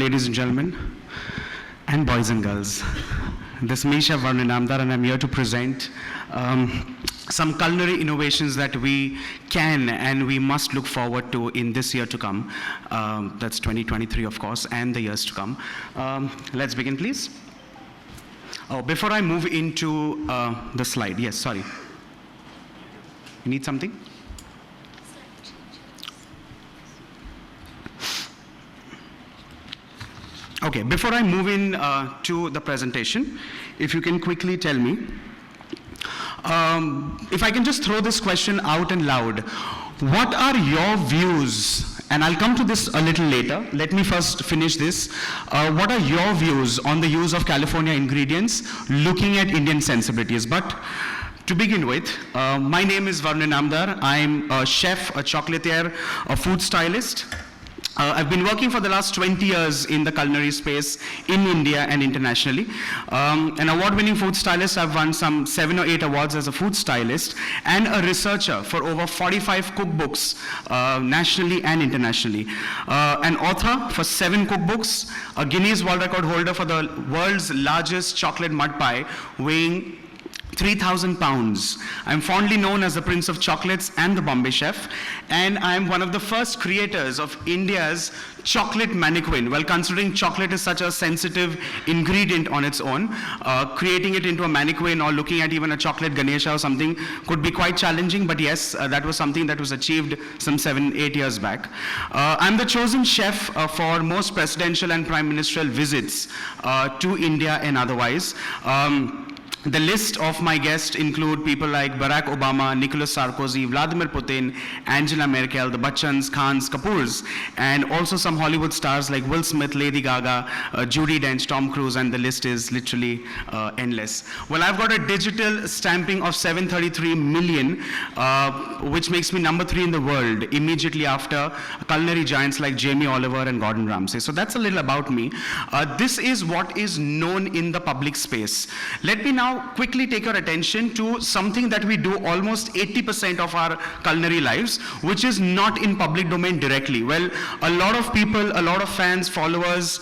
ladies and gentlemen, and boys and girls. This is me, Chef Varun Inamdar, and I'm here to present some culinary innovations that we can and we must look forward to in this year to come. That's 2023, of course, and the years to come. Let's begin, please. Oh, before I move into the slide, yes, sorry. You need something? Okay, before I move in to the presentation, if you can quickly tell me, if I can just throw this question out and loud, what are your views? And I'll come to this a little later. Let me first finish this. What are your views on the use of California ingredients looking at Indian sensibilities? But to begin with, my name is Varun Inamdar. I'm a chef, a chocolatier, a food stylist. I've been working for the last 20 years in the culinary space in India and internationally. An award-winning food stylist. I've won some 7 or 8 awards as a food stylist, and a researcher for over 45 cookbooks nationally and internationally. An author for 7 cookbooks, a Guinness World Record holder for the world's largest chocolate mud pie, weighing 3,000 pounds. I'm fondly known as the Prince of Chocolates and the Bombay Chef, and I'm one of the first creators of India's chocolate mannequin. Well, considering chocolate is such a sensitive ingredient on its own, creating it into a mannequin or looking at even a chocolate Ganesha or something could be quite challenging, but yes, that was something that was achieved some 7-8 years back. I'm the chosen chef for most presidential and prime ministerial visits to India and otherwise. The list of my guests include people like Barack Obama, Nicolas Sarkozy, Vladimir Putin, Angela Merkel, the Bachchans, Khans, Kapoors, and also some Hollywood stars like Will Smith, Lady Gaga, Judi Dench, Tom Cruise, and the list is literally endless. Well, I've got a digital stamping of 733 million, which makes me number 3 in the world, immediately after culinary giants like Jamie Oliver and Gordon Ramsay. So that's a little about me. This is what is known in the public space. Let me now quickly take your attention to something that we do almost 80% of our culinary lives, which is not in public domain directly. Well, a lot of people, a lot of fans, followers,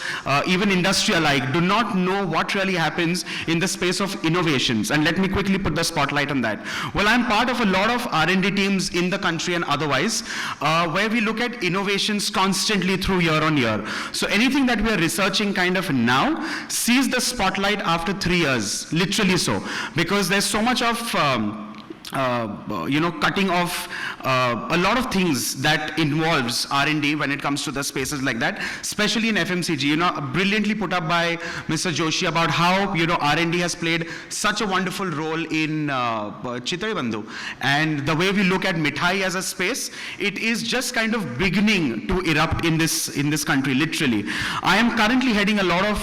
even industry alike, do not know what really happens in the space of innovations. And let me quickly put the spotlight on that. Well, I'm part of a lot of R&D teams in the country and otherwise, where we look at innovations constantly through year on year. So anything that we are researching kind of now sees the spotlight after 3 years, literally so, because there's so much of cutting off a lot of things that involves R&D when it comes to the spaces like that, especially in FMCG, brilliantly put up by Mr. Joshi about how, R&D has played such a wonderful role in Chitrai Bandhu. And the way we look at mithai as a space, it is just kind of beginning to erupt in this country, literally. I am currently heading a lot of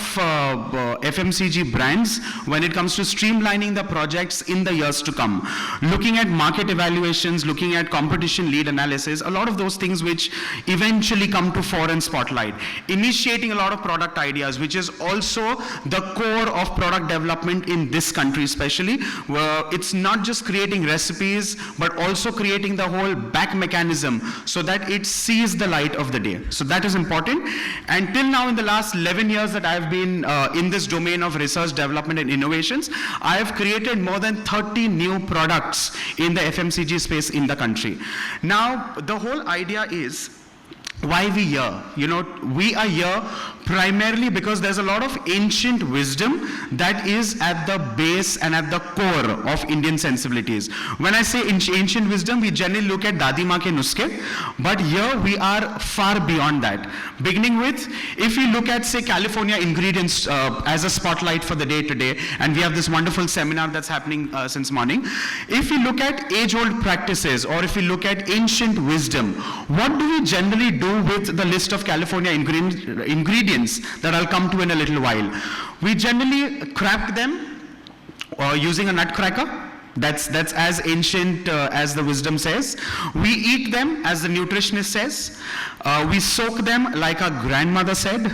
FMCG brands when it comes to streamlining the projects in the years to come. Looking at market evaluations, looking at competition lead analysis, a lot of those things which eventually come to fore and spotlight. Initiating a lot of product ideas, which is also the core of product development in this country especially, where it's not just creating recipes, but also creating the whole back mechanism so that it sees the light of the day. So that is important. And till now, in the last 11 years that I've been in this domain of research, development, and innovations, I have created more than 30 new products in the FMCG space in the country. Now, the whole idea is, why we here? We are here primarily because there's a lot of ancient wisdom that is at the base and at the core of Indian sensibilities. When I say ancient wisdom, we generally look at Dadi Ma ke nuske, but here we are far beyond that. Beginning with, if you look at, say, California ingredients as a spotlight for the day today, and we have this wonderful seminar that's happening since morning. If you look at age-old practices, or if you look at ancient wisdom, what do we generally do with the list of California ingredients that I'll come to in a little while? We generally crack them using a nutcracker. That's as ancient as the wisdom says. We eat them as the nutritionist says. We soak them like our grandmother said.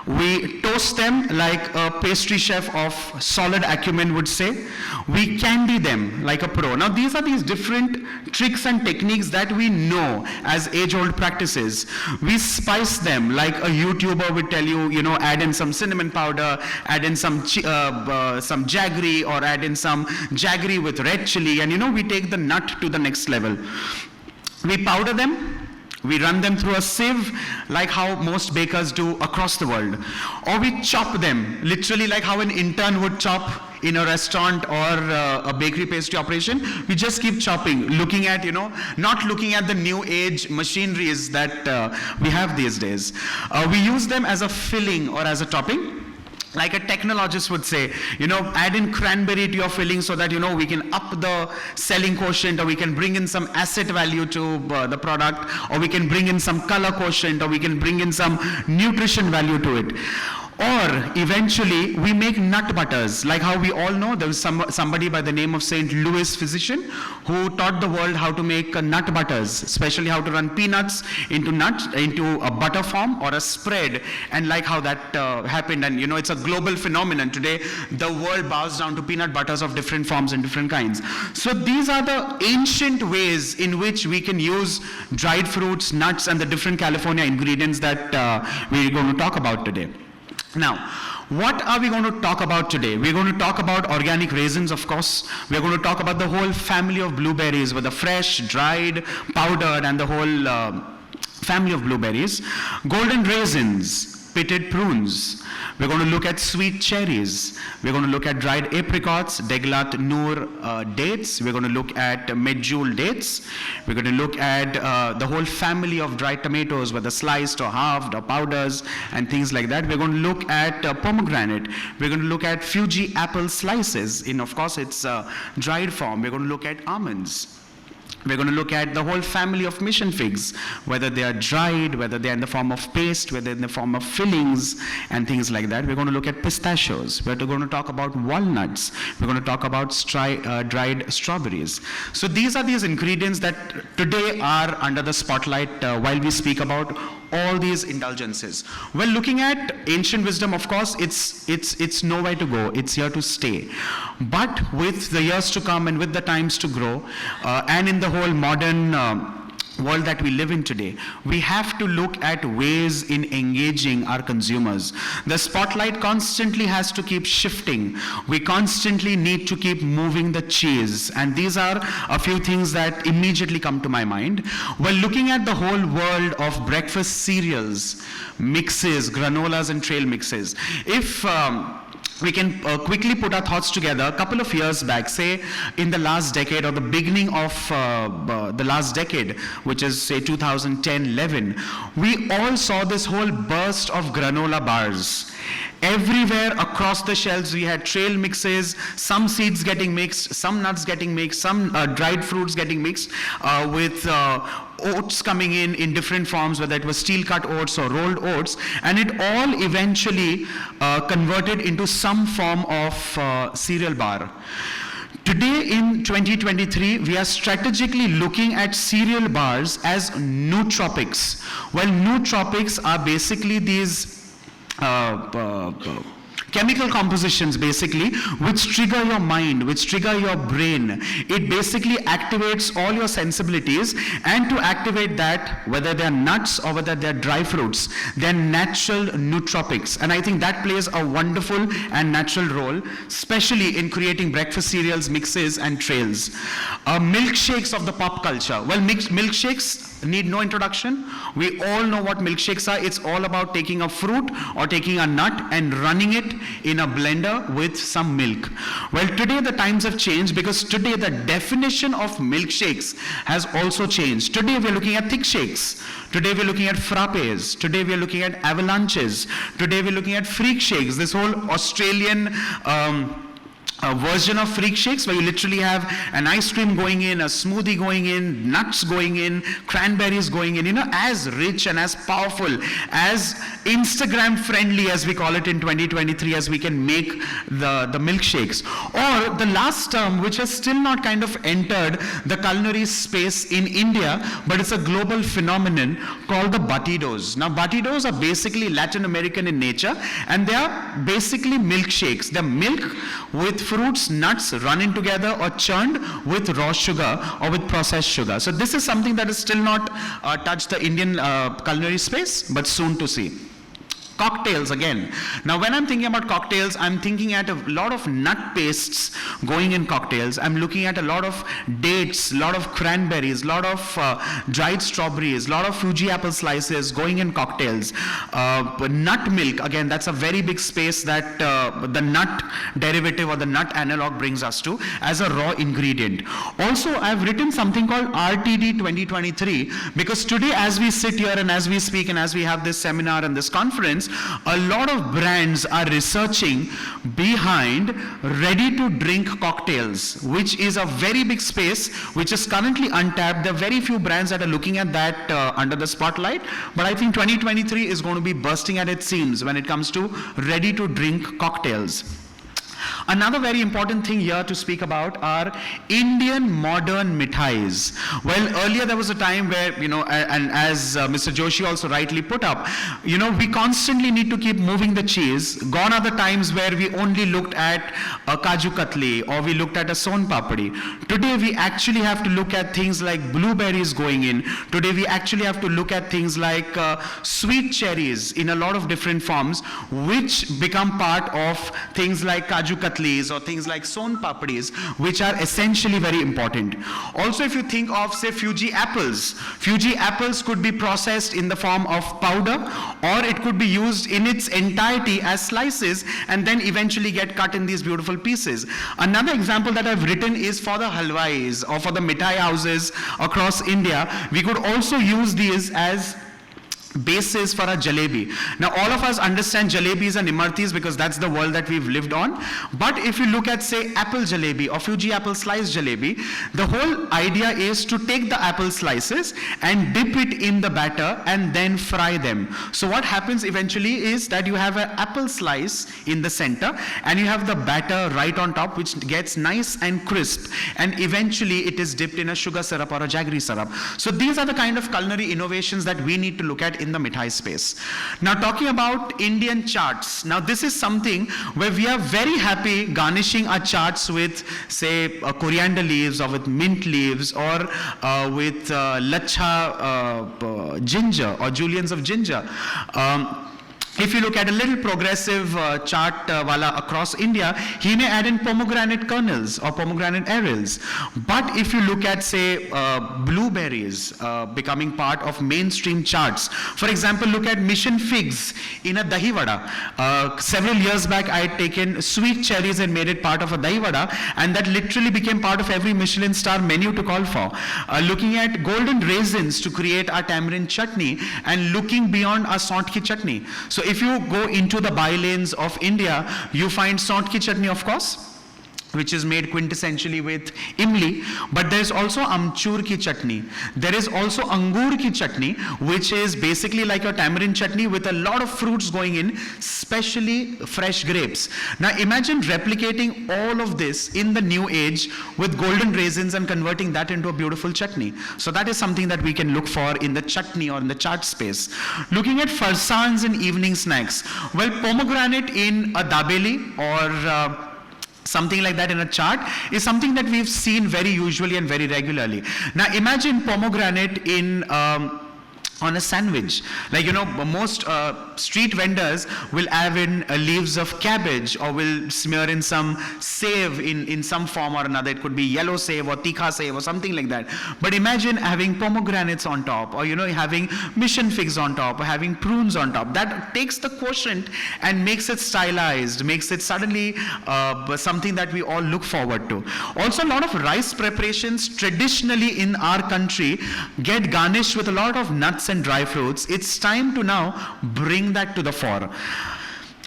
We toast them like a pastry chef of solid acumen would say. We candy them like a pro. Now these are these different tricks and techniques that we know as age-old practices. We spice them like a YouTuber would tell you, add in some cinnamon powder, add in some jaggery, or add in some jaggery with red chili, and we take the nut to the next level. We powder them. We run them through a sieve like how most bakers do across the world. Or we chop them, literally like how an intern would chop in a restaurant or a bakery pastry operation. We just keep chopping, looking at, not looking at the new age machineries that we have these days. We use them as a filling or as a topping. Like a technologist would say, add in cranberry to your filling so that, we can up the selling quotient, or we can bring in some asset value to the product, or we can bring in some color quotient, or we can bring in some nutrition value to it. Or eventually we make nut butters, like how we all know there was somebody by the name of St. Louis physician who taught the world how to make nut butters, especially how to run peanuts into a butter form or a spread, and like how that happened. And it's a global phenomenon. Today the world bows down to peanut butters of different forms and different kinds. So these are the ancient ways in which we can use dried fruits, nuts, and the different California ingredients that we're going to talk about today. Now, what are we going to talk about today? We're going to talk about organic raisins, of course. We're going to talk about the whole family of blueberries, with the fresh, dried, powdered, and the whole family of blueberries. Golden raisins, pitted prunes. We're going to look at sweet cherries. We're going to look at dried apricots, Deglat Noor dates. We're going to look at medjool dates. We're going to look at the whole family of dried tomatoes, whether sliced or halved or powders and things like that. We're going to look at pomegranate. We're going to look at Fuji apple slices in, of course, its dried form. We're going to look at almonds. We're going to look at the whole family of mission figs, whether they are dried, whether they're in the form of paste, whether in the form of fillings, and things like that. We're going to look at pistachios. We're going to talk about walnuts. We're going to talk about dried strawberries. So these are these ingredients that today are under the spotlight while we speak about all these indulgences. Well, looking at ancient wisdom, of course, it's nowhere to go. It's here to stay. But with the years to come and with the times to grow, and in the whole modern world that we live in today, we have to look at ways in engaging our consumers. The spotlight constantly has to keep shifting. We constantly need to keep moving the cheese. And these are a few things that immediately come to my mind. Well, looking at the whole world of breakfast cereals, mixes, granolas, and trail mixes, if we can quickly put our thoughts together. A couple of years back, say in the last decade or the beginning of the last decade, which is say 2010-11, we all saw this whole burst of granola bars. Everywhere across the shelves we had trail mixes, some seeds getting mixed, some nuts getting mixed, some dried fruits getting mixed with oats coming in different forms, whether it was steel cut oats or rolled oats, and it all eventually converted into some form of cereal bar. Today in 2023, we are strategically looking at cereal bars as nootropics. Well, nootropics are basically these chemical compositions basically which trigger your mind, which trigger your brain. It basically activates all your sensibilities, and to activate that, whether they're nuts or whether they're dry fruits, they're natural nootropics. And I think that plays a wonderful and natural role, especially in creating breakfast cereals, mixes, and trails. Milkshakes of the pop culture. Well, milkshakes need no introduction. We all know what milkshakes are. It's all about taking a fruit or taking a nut and running it in a blender with some milk. Well, today the times have changed, because today the definition of milkshakes has also changed. Today we're looking at thick shakes. Today we're looking at frappes. Today we're looking at avalanches. Today we're looking at freak shakes. This whole Australian a version of freak shakes where you literally have an ice cream going in, a smoothie going in, nuts going in, cranberries going in, as rich and as powerful, as Instagram friendly as we call it in 2023 as we can make the milkshakes. Or the last term which has still not kind of entered the culinary space in India, but it's a global phenomenon called the batidos. Now batidos are basically Latin American in nature, and they are basically milkshakes. They're milk with fruits, nuts running together or churned with raw sugar or with processed sugar. So this is something that has still not touched the Indian culinary space, but soon to see. Cocktails again. Now when I'm thinking about cocktails, I'm thinking at a lot of nut pastes going in cocktails. I'm looking at a lot of dates, a lot of cranberries, a lot of dried strawberries, a lot of Fuji apple slices going in cocktails. Nut milk, again, that's a very big space that the nut derivative or the nut analog brings us to as a raw ingredient. Also, I've written something called RTD 2023 because today as we sit here and as we speak and as we have this seminar and this conference, a lot of brands are researching behind ready to drink cocktails, which is a very big space which is currently untapped. There are very few brands that are looking at that under the spotlight, but I think 2023 is going to be bursting at its seams when it comes to ready to drink cocktails. Another very important thing here to speak about are Indian modern mithais. Well, earlier there was a time where, and as Mr. Joshi also rightly put up, we constantly need to keep moving the cheese. Gone are the times where we only looked at a kaju katli or we looked at a son papdi. Today we actually have to look at things like blueberries going in. Today we actually have to look at things like sweet cherries in a lot of different forms, which become part of things like kaju katlis or things like son papdis, which are essentially very important. Also, if you think of, say, Fuji apples could be processed in the form of powder, or it could be used in its entirety as slices and then eventually get cut in these beautiful pieces. Another example that I've written is for the halwais or for the mithai houses across India. We could also use these as basis for a jalebi. Now all of us understand jalebis and imartis because that's the world that we've lived on. But if you look at, say, apple jalebi or Fuji apple slice jalebi, the whole idea is to take the apple slices and dip it in the batter and then fry them. So what happens eventually is that you have an apple slice in the center and you have the batter right on top, which gets nice and crisp, and eventually it is dipped in a sugar syrup or a jaggery syrup. So these are the kind of culinary innovations that we need to look at in the mithai space. Now talking about Indian chaats. Now this is something where we are very happy garnishing our chaats with, say, coriander leaves or with mint leaves or with lacha ginger or julienne of ginger. If you look at a little progressive chaat wala across India, he may add in pomegranate kernels or pomegranate arils. But if you look at, say, blueberries becoming part of mainstream chaats, for example, look at mission figs in a dahi vada. Several years back, I had taken sweet cherries and made it part of a dahi vada, and that literally became part of every Michelin star menu to call for. Looking at golden raisins to create our tamarind chutney, and looking beyond our sant ki chutney. So if you go into the bylanes of India, you find sant ki chutney, of course, which is made quintessentially with imli, but there is also amchur ki chutney. There is also angur ki chutney, which is basically like a tamarind chutney with a lot of fruits going in, especially fresh grapes. Now imagine replicating all of this in the new age with golden raisins and converting that into a beautiful chutney. So that is something that we can look for in the chutney or in the chaat space. Looking at farsans and evening snacks. Well, pomegranate in a dabeli or something like that in a chaat is something that we've seen very usually and very regularly. Now imagine pomegranate in on a sandwich. Like, most street vendors will have in leaves of cabbage or will smear in some save in some form or another. It could be yellow save or tikha save or something like that. But imagine having pomegranates on top, or having mission figs on top, or having prunes on top. That takes the quotient and makes it stylized, makes it suddenly something that we all look forward to. Also, a lot of rice preparations traditionally in our country get garnished with a lot of nuts and dry fruits. It's time to now bring that to the fore.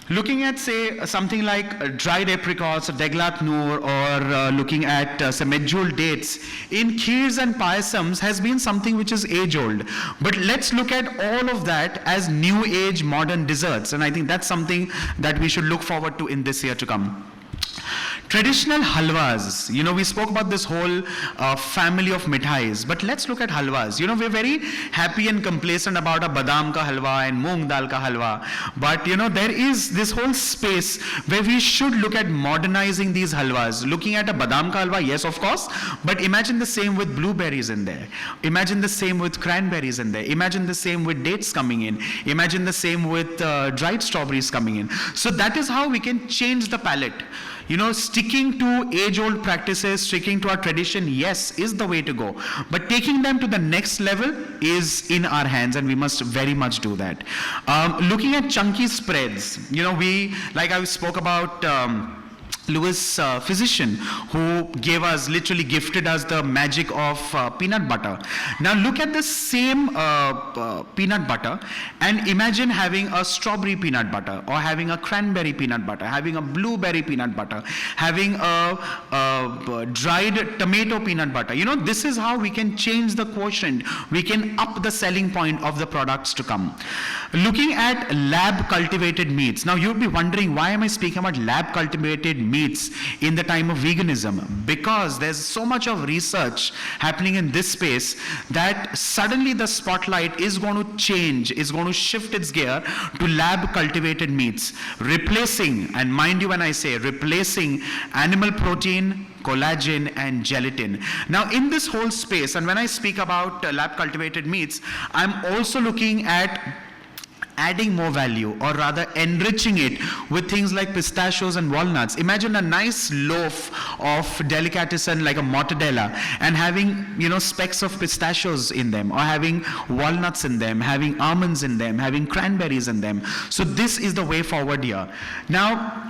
Looking at, say, something like dried apricots, or deglat noor, or looking at some medjool dates in kheers and payasams has been something which is age-old. But let's look at all of that as new age modern desserts, and I think that's something that we should look forward to in this year to come. Traditional halwas, we spoke about this whole family of mithais, but let's look at halwas. We're very happy and complacent about a badam ka halwa and moong dal ka halwa, but there is this whole space where we should look at modernizing these halwas. Looking at a badam ka halwa, yes, of course, but imagine the same with blueberries in there. Imagine the same with cranberries in there. Imagine the same with dates coming in. Imagine the same with dried strawberries coming in. So that is how we can change the palate. Sticking to age-old practices, sticking to our tradition, yes, is the way to go. But taking them to the next level is in our hands, and we must very much do that. Looking at chunky spreads, like I spoke about, Lewis, physician, who literally gifted us the magic of peanut butter. Now look at the same peanut butter and imagine having a strawberry peanut butter, or having a cranberry peanut butter, having a blueberry peanut butter, having a dried tomato peanut butter. This is how we can change the quotient. We can up the selling point of the products to come. Looking at lab cultivated meats. Now you'll be wondering, why am I speaking about lab cultivated meats in the time of veganism? Because there's so much of research happening in this space that suddenly the spotlight is going to change, is going to shift its gear to lab cultivated meats, replacing, and mind you when I say replacing, animal protein, collagen and gelatin. Now in this whole space, and when I speak about lab cultivated meats, I'm also looking at adding more value, or rather enriching it with things like pistachios and walnuts. Imagine a nice loaf of delicatessen like a mortadella and having specks of pistachios in them, or having walnuts in them, having almonds in them, having cranberries in them. So this is the way forward here. Now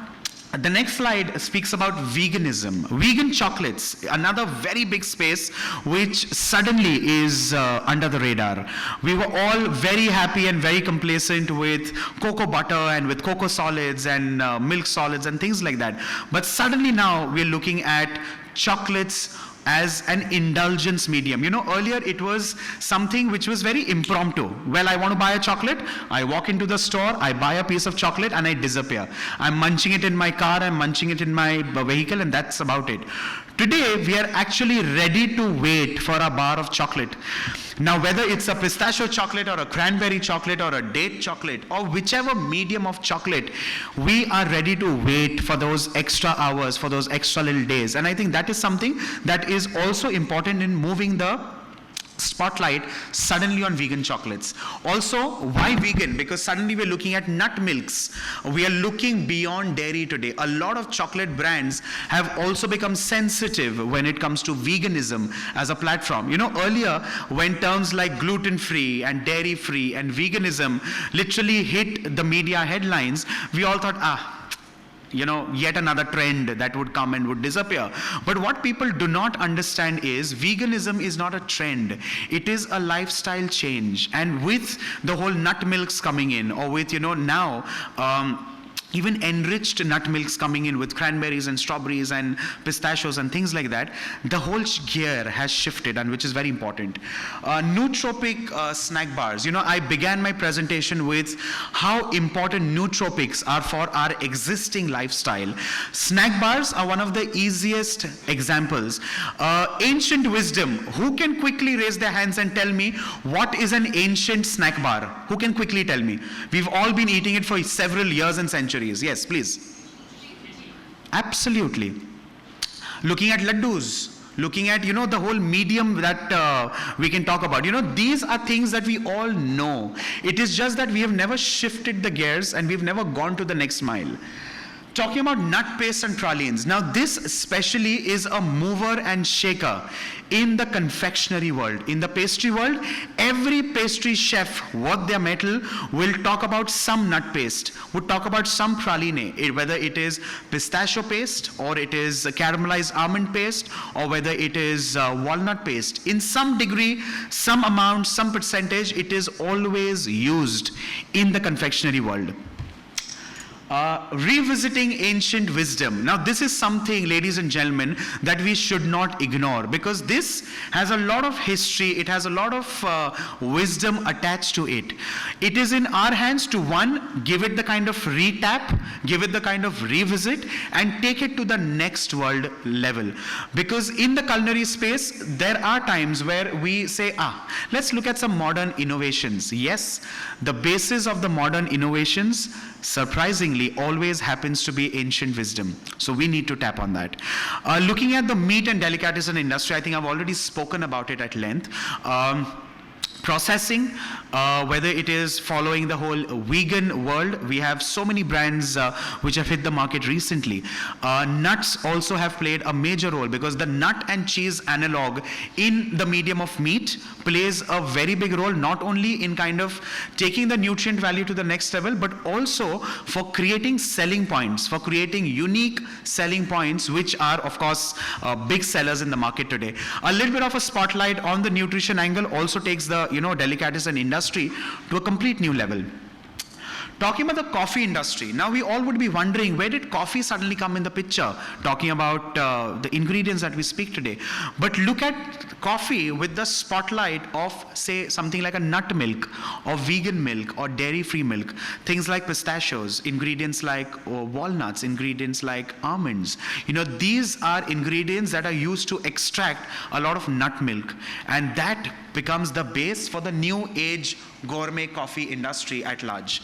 the next slide speaks about veganism. Vegan chocolates, another very big space which suddenly is under the radar. We were all very happy and very complacent with cocoa butter and with cocoa solids and milk solids and things like that. But suddenly now we're looking at chocolates as an indulgence medium. Earlier it was something which was very impromptu. Well, I want to buy a chocolate, I walk into the store, I buy a piece of chocolate and I disappear. I'm munching it in my car, I'm munching it in my vehicle, and that's about it. Today, we are actually ready to wait for a bar of chocolate. Now, whether it's a pistachio chocolate or a cranberry chocolate or a date chocolate or whichever medium of chocolate, we are ready to wait for those extra hours, for those extra little days. And I think that is something that is also important in moving the spotlight suddenly on vegan chocolates. Also, why vegan? Because suddenly we're looking at nut milks. We are looking beyond dairy today. A lot of chocolate brands have also become sensitive when it comes to veganism as a platform. Earlier when terms like gluten-free and dairy-free and veganism literally hit the media headlines, we all thought, yet another trend that would come and would disappear. But what people do not understand is veganism is not a trend. It is a lifestyle change. And with the whole nut milks coming in, or with, now, even enriched nut milks coming in with cranberries and strawberries and pistachios and things like that, the whole gear has shifted, and which is very important. Nootropic snack bars. I began my presentation with how important nootropics are for our existing lifestyle. Snack bars are one of the easiest examples. Ancient wisdom. Who can quickly raise their hands and tell me what is an ancient snack bar? Who can quickly tell me? We've all been eating it for several years and centuries. Yes, please. Absolutely. Looking at laddus, looking at, the whole medium that we can talk about. These are things that we all know. It is just that we have never shifted the gears and we've never gone to the next mile. Talking about nut paste and pralines. Now this especially is a mover and shaker in the confectionery world. In the pastry world, every pastry chef, what their metal, will talk about some nut paste, would talk about some praline, whether it is pistachio paste, or it is caramelized almond paste, or whether it is walnut paste. In some degree, some amount, some percentage, it is always used in the confectionery world. Revisiting ancient wisdom. Now, this is something, ladies and gentlemen, that we should not ignore, because this has a lot of history, it has a lot of wisdom attached to it. It is in our hands to, one, give it the kind of retap, give it the kind of revisit, and take it to the next world level. Because in the culinary space, there are times where we say, let's look at some modern innovations. Yes, the basis of the modern innovations, surprisingly, always happens to be ancient wisdom. So we need to tap on that. Looking at the meat and delicatessen industry, I think I've already spoken about it at length. Processing, whether it is following the whole vegan world, we have so many brands which have hit the market recently. Nuts also have played a major role, because the nut and cheese analog in the medium of meat plays a very big role, not only in kind of taking the nutrient value to the next level, but also for creating selling points, for creating unique selling points, which are, of course, big sellers in the market today. A little bit of a spotlight on the nutrition angle also takes the delicatessen industry to a complete new level. Talking about the coffee industry, now we all would be wondering, where did coffee suddenly come in the picture? Talking about the ingredients that we speak today. But look at coffee with the spotlight of, say, something like a nut milk, or vegan milk, or dairy-free milk. Things like pistachios, ingredients like walnuts, ingredients like almonds. These are ingredients that are used to extract a lot of nut milk. And that becomes the base for the new age gourmet coffee industry at large.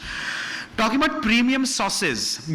Talking about premium sauces,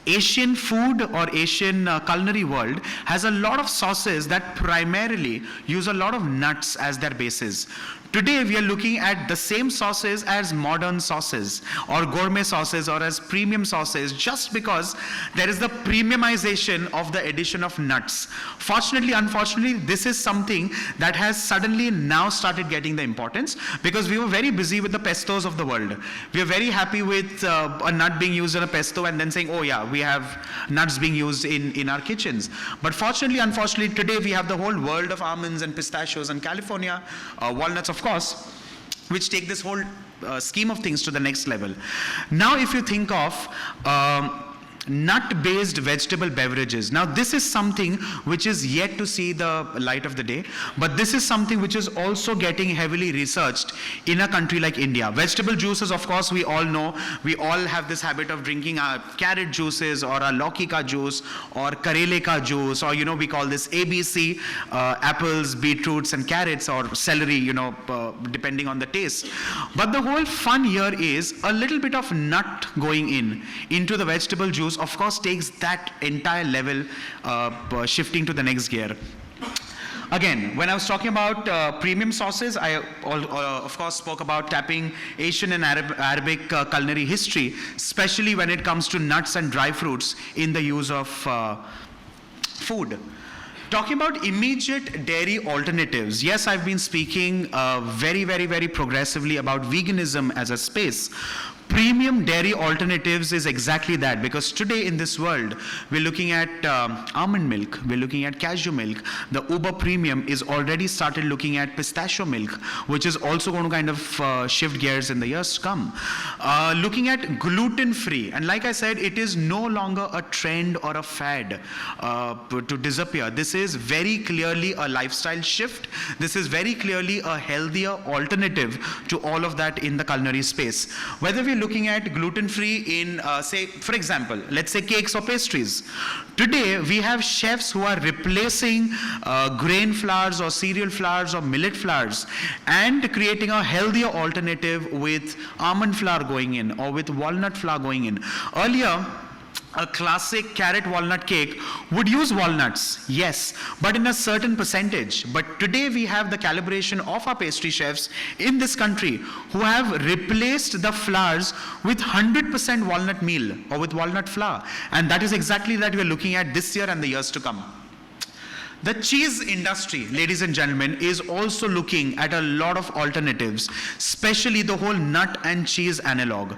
Asian food or Asian culinary world has a lot of sauces that primarily use a lot of nuts as their basis. Today we are looking at the same sauces as modern sauces or gourmet sauces or as premium sauces, just because there is the premiumization of the addition of nuts. Fortunately, unfortunately, this is something that has suddenly now started getting the importance, because we were very busy with the pestos of the world. We are very happy with a nut being used in a pesto and then saying, oh yeah, we have nuts being used in our kitchens. But fortunately, unfortunately, today we have the whole world of almonds and pistachios and California walnuts, of course, which take this whole scheme of things to the next level. Now, if you think of nut-based vegetable beverages. Now, this is something which is yet to see the light of the day, but this is something which is also getting heavily researched in a country like India. Vegetable juices, of course, we all know. We all have this habit of drinking our carrot juices or our lauki ka juice or karele ka juice, or, we call this ABC, apples, beetroots, and carrots, or celery, depending on the taste. But the whole fun here is a little bit of nut going into the vegetable juice, of course, takes that entire level shifting to the next gear. Again, when I was talking about premium sauces, I of course spoke about tapping Asian and Arabic culinary history, especially when it comes to nuts and dry fruits in the use of food. Talking about immediate dairy alternatives, yes, I've been speaking very, very, very progressively about veganism as a space. Premium dairy alternatives is exactly that, because today in this world, we're looking at almond milk, we're looking at cashew milk. The uber premium is already started looking at pistachio milk, which is also going to kind of shift gears in the years to come. Looking at gluten-free, and like I said, it is no longer a trend or a fad to disappear. This is very clearly a lifestyle shift. This is very clearly a healthier alternative to all of that in the culinary space. Whether we're looking at gluten-free in, say, for example, let's say cakes or pastries. Today, we have chefs who are replacing grain flours or cereal flours or millet flours and creating a healthier alternative with almond flour going in or with walnut flour going in. Earlier, a classic carrot walnut cake would use walnuts, yes, but in a certain percentage. But today we have the calibration of our pastry chefs in this country who have replaced the flours with 100% walnut meal or with walnut flour. And that is exactly that we're looking at this year and the years to come. The cheese industry, ladies and gentlemen, is also looking at a lot of alternatives, especially the whole nut and cheese analog.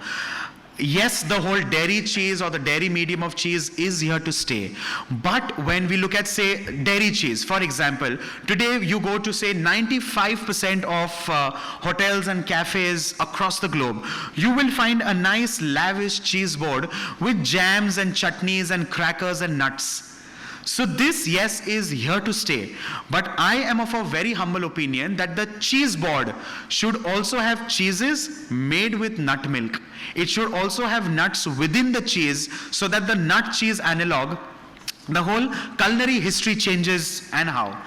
yes, the whole dairy cheese or the dairy medium of cheese is here to stay. But when we look at, say, dairy cheese, for example, today you go to, say, 95% of hotels and cafes across the globe, you will find a nice lavish cheese board with jams and chutneys and crackers and nuts. So this, yes, is here to stay. But I am of a very humble opinion that the cheese board should also have cheeses made with nut milk. It should also have nuts within the cheese so that the nut cheese analog, the whole culinary history changes. And how?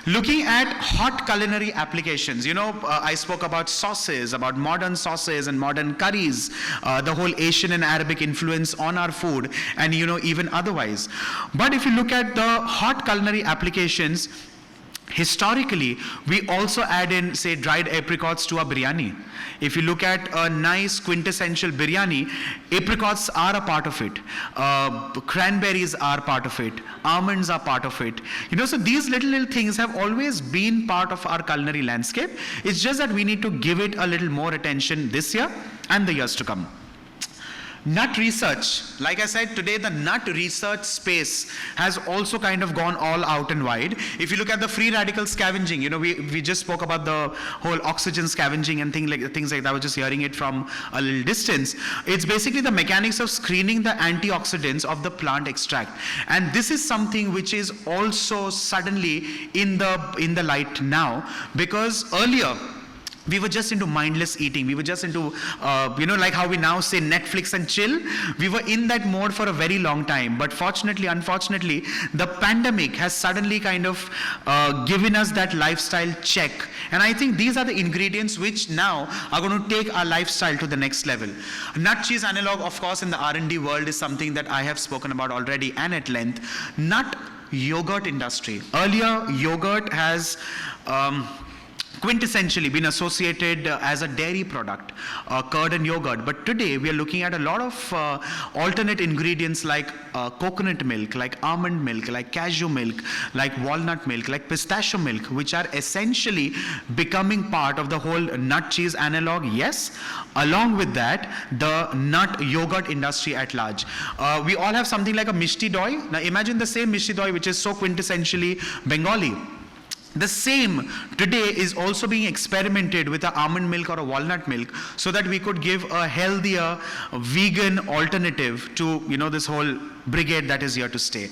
Looking at hot culinary applications, I spoke about sauces, about modern sauces and modern curries, the whole Asian and Arabic influence on our food, and even otherwise. But if you look at the hot culinary applications, historically, we also add in, say, dried apricots to our biryani. If you look at a nice quintessential biryani, apricots are a part of it. Cranberries are part of it. Almonds are part of it. So these little things have always been part of our culinary landscape. It's just that we need to give it a little more attention this year and the years to come. Nut research, like I said, today the nut research space has also kind of gone all out and wide. If you look at the free radical scavenging, we just spoke about the whole oxygen scavenging and things like that. I was just hearing it from a little distance. It's basically the mechanics of screening the antioxidants of the plant extract. And this is something which is also suddenly in the light now, because earlier, we were just into mindless eating. We were just into, like how we now say Netflix and chill. We were in that mode for a very long time. But unfortunately, the pandemic has suddenly kind of given us that lifestyle check. And I think these are the ingredients which now are going to take our lifestyle to the next level. Nut cheese analog, of course, in the R&D world is something that I have spoken about already and at length. Nut yogurt industry. Earlier, yogurt has quintessentially been associated as a dairy product, curd and yogurt. But today we are looking at a lot of alternate ingredients like coconut milk, like almond milk, like cashew milk, like walnut milk, like pistachio milk, which are essentially becoming part of the whole nut cheese analog. Yes, along with that, the nut yogurt industry at large. We all have something like a mishti doi. Now imagine the same mishti doi which is so quintessentially Bengali. The same today is also being experimented with an almond milk or a walnut milk so that we could give a healthier vegan alternative to this whole brigade that is here to stay.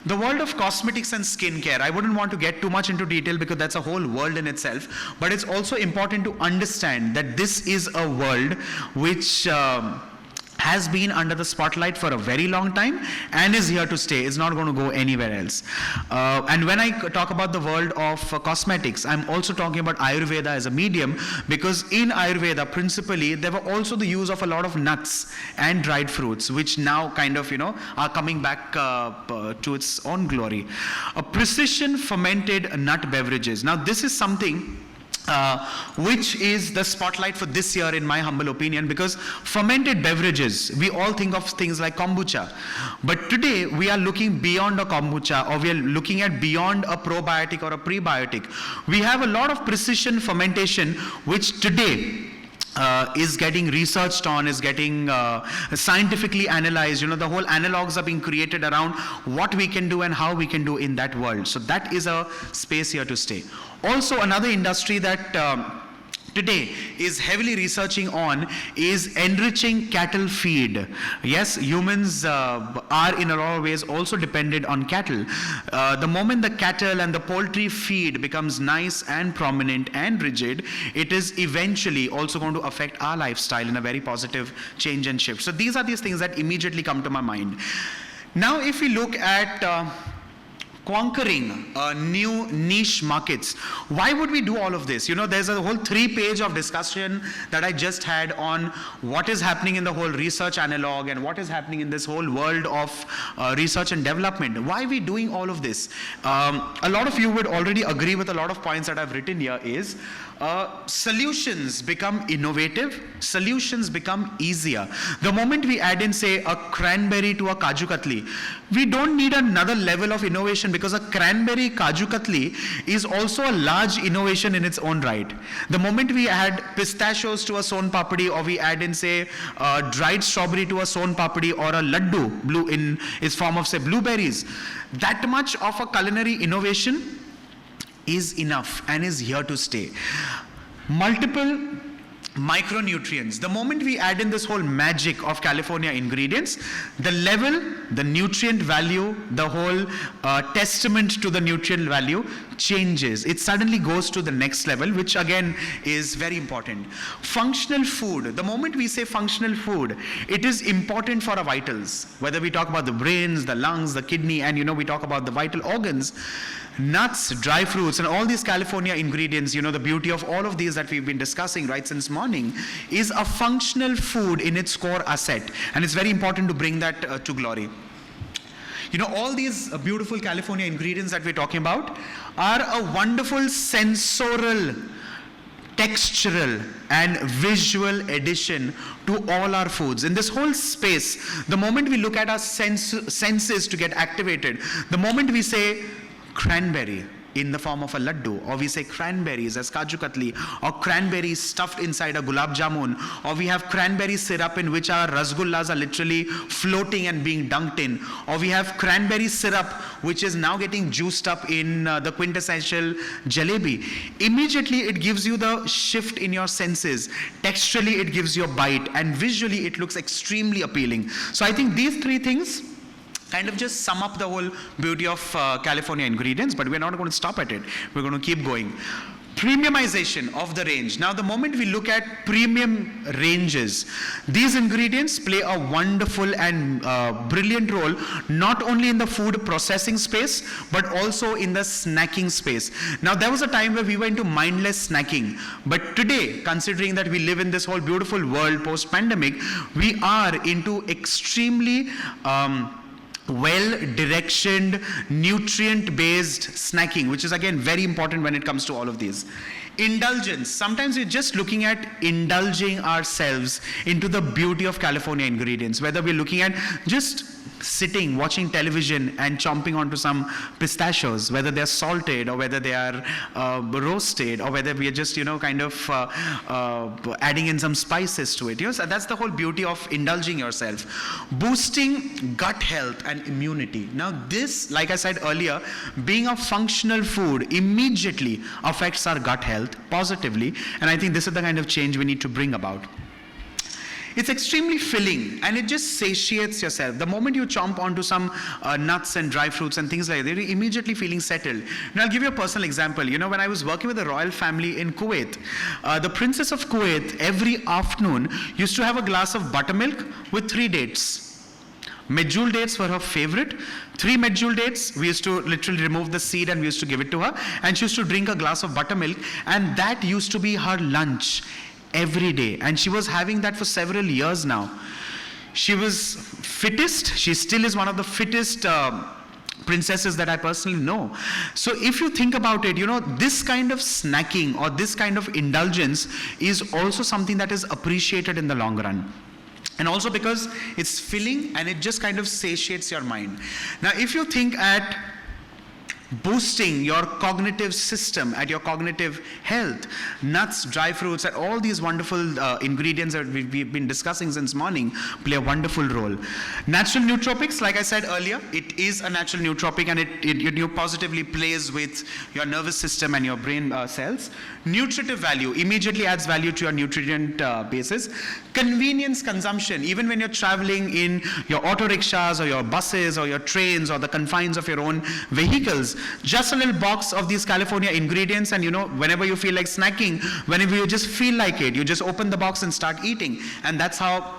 The world of cosmetics and skincare, I wouldn't want to get too much into detail because that's a whole world in itself, but it's also important to understand that this is a world which has been under the spotlight for a very long time and is here to stay. It's not going to go anywhere else. And when I talk about the world of cosmetics, I'm also talking about Ayurveda as a medium, because in Ayurveda, principally, there were also the use of a lot of nuts and dried fruits, which now kind of, are coming back to its own glory. Precision fermented nut beverages. Now, this is something which is the spotlight for this year in my humble opinion, because fermented beverages, we all think of things like kombucha, but today we are looking beyond a kombucha, or we are looking at beyond a probiotic or a prebiotic. We have a lot of precision fermentation which today is getting researched on, is getting scientifically analyzed. The whole analogs are being created around what we can do and how we can do in that world. So that is a space here to stay. Also, another industry that today is heavily researching on is enriching cattle feed. Yes, humans are in a lot of ways also dependent on cattle. The moment the cattle and the poultry feed becomes nice and prominent and rigid, it is eventually also going to affect our lifestyle in a very positive change and shift. So these are these things that immediately come to my mind. Now, if we look at conquering new niche markets. Why would we do all of this? There's a whole 3-page of discussion that I just had on what is happening in the whole research analog and what is happening in this whole world of research and development. Why are we doing all of this? A lot of you would already agree with a lot of points that I've written here is solutions become innovative, solutions become easier. The moment we add in, say, a cranberry to a kaju katli, we don't need another level of innovation because a cranberry kaju katli is also a large innovation in its own right. The moment we add pistachios to a son papdi, or we add in say dried strawberry to a son papdi, or a laddu blue in its form of say blueberries, that much of a culinary innovation is enough and is here to stay. Multiple micronutrients. The moment we add in this whole magic of California ingredients, the level, the nutrient value, the whole testament to the nutrient value changes. It suddenly goes to the next level, which again is very important. Functional food. The moment we say functional food, it is important for our vitals. Whether we talk about the brains, the lungs, the kidney, and we talk about the vital organs, nuts, dry fruits, and all these California ingredients, the beauty of all of these that we've been discussing right since morning is a functional food in its core asset. And it's very important to bring that to glory. All these beautiful California ingredients that we're talking about are a wonderful sensorial, textural, and visual addition to all our foods. In this whole space, the moment we look at our senses to get activated, the moment we say cranberry in the form of a laddu, or we say cranberries as kaju katli, or cranberries stuffed inside a gulab jamun, or we have cranberry syrup in which our rasgullas are literally floating and being dunked in, or we have cranberry syrup which is now getting juiced up in the quintessential jalebi. Immediately it gives you the shift in your senses. Texturally it gives you a bite, and visually it looks extremely appealing. So I think these three things kind of just sum up the whole beauty of California ingredients, but we're not going to stop at it. We're going to keep going. Premiumization of the range. Now, the moment we look at premium ranges, these ingredients play a wonderful and brilliant role, not only in the food processing space, but also in the snacking space. Now, there was a time where we were into mindless snacking, but today, considering that we live in this whole beautiful world post-pandemic, we are into extremely well-directioned, nutrient-based snacking, which is again very important when it comes to all of these. Indulgence. Sometimes we're just looking at indulging ourselves into the beauty of California ingredients, whether we're looking at just sitting, watching television and chomping onto some pistachios, whether they're salted or whether they are roasted, or whether we are just, kind of adding in some spices to it. So that's the whole beauty of indulging yourself. Boosting gut health and immunity. Now this, like I said earlier, being a functional food immediately affects our gut health positively, and I think this is the kind of change we need to bring about. It's extremely filling and it just satiates yourself. The moment you chomp onto some nuts and dry fruits and things like that, you're immediately feeling settled. And I'll give you a personal example. When I was working with the royal family in Kuwait, the Princess of Kuwait every afternoon used to have a glass of buttermilk with 3 dates. Medjool dates were her favorite. 3 medjool dates, we used to literally remove the seed and we used to give it to her. And she used to drink a glass of buttermilk, and that used to be her lunch every day, and she was having that for several years now. She was fittest. She still is one of the fittest princesses that I personally know. So if you think about it, this kind of snacking or this kind of indulgence is also something that is appreciated in the long run. And also because it's filling and it just kind of satiates your mind. Now if you think at boosting your cognitive system, at your cognitive health, nuts, dry fruits, and all these wonderful ingredients that we've been discussing since morning play a wonderful role. Natural nootropics, like I said earlier, it is a natural nootropic, and it positively plays with your nervous system and your brain cells. Nutritive value immediately adds value to your nutrient basis. Convenience consumption, even when you're traveling in your auto rickshaws or your buses or your trains or the confines of your own vehicles, just a little box of these California ingredients, and whenever you feel like snacking, whenever you just feel like it, you just open the box and start eating, and that's how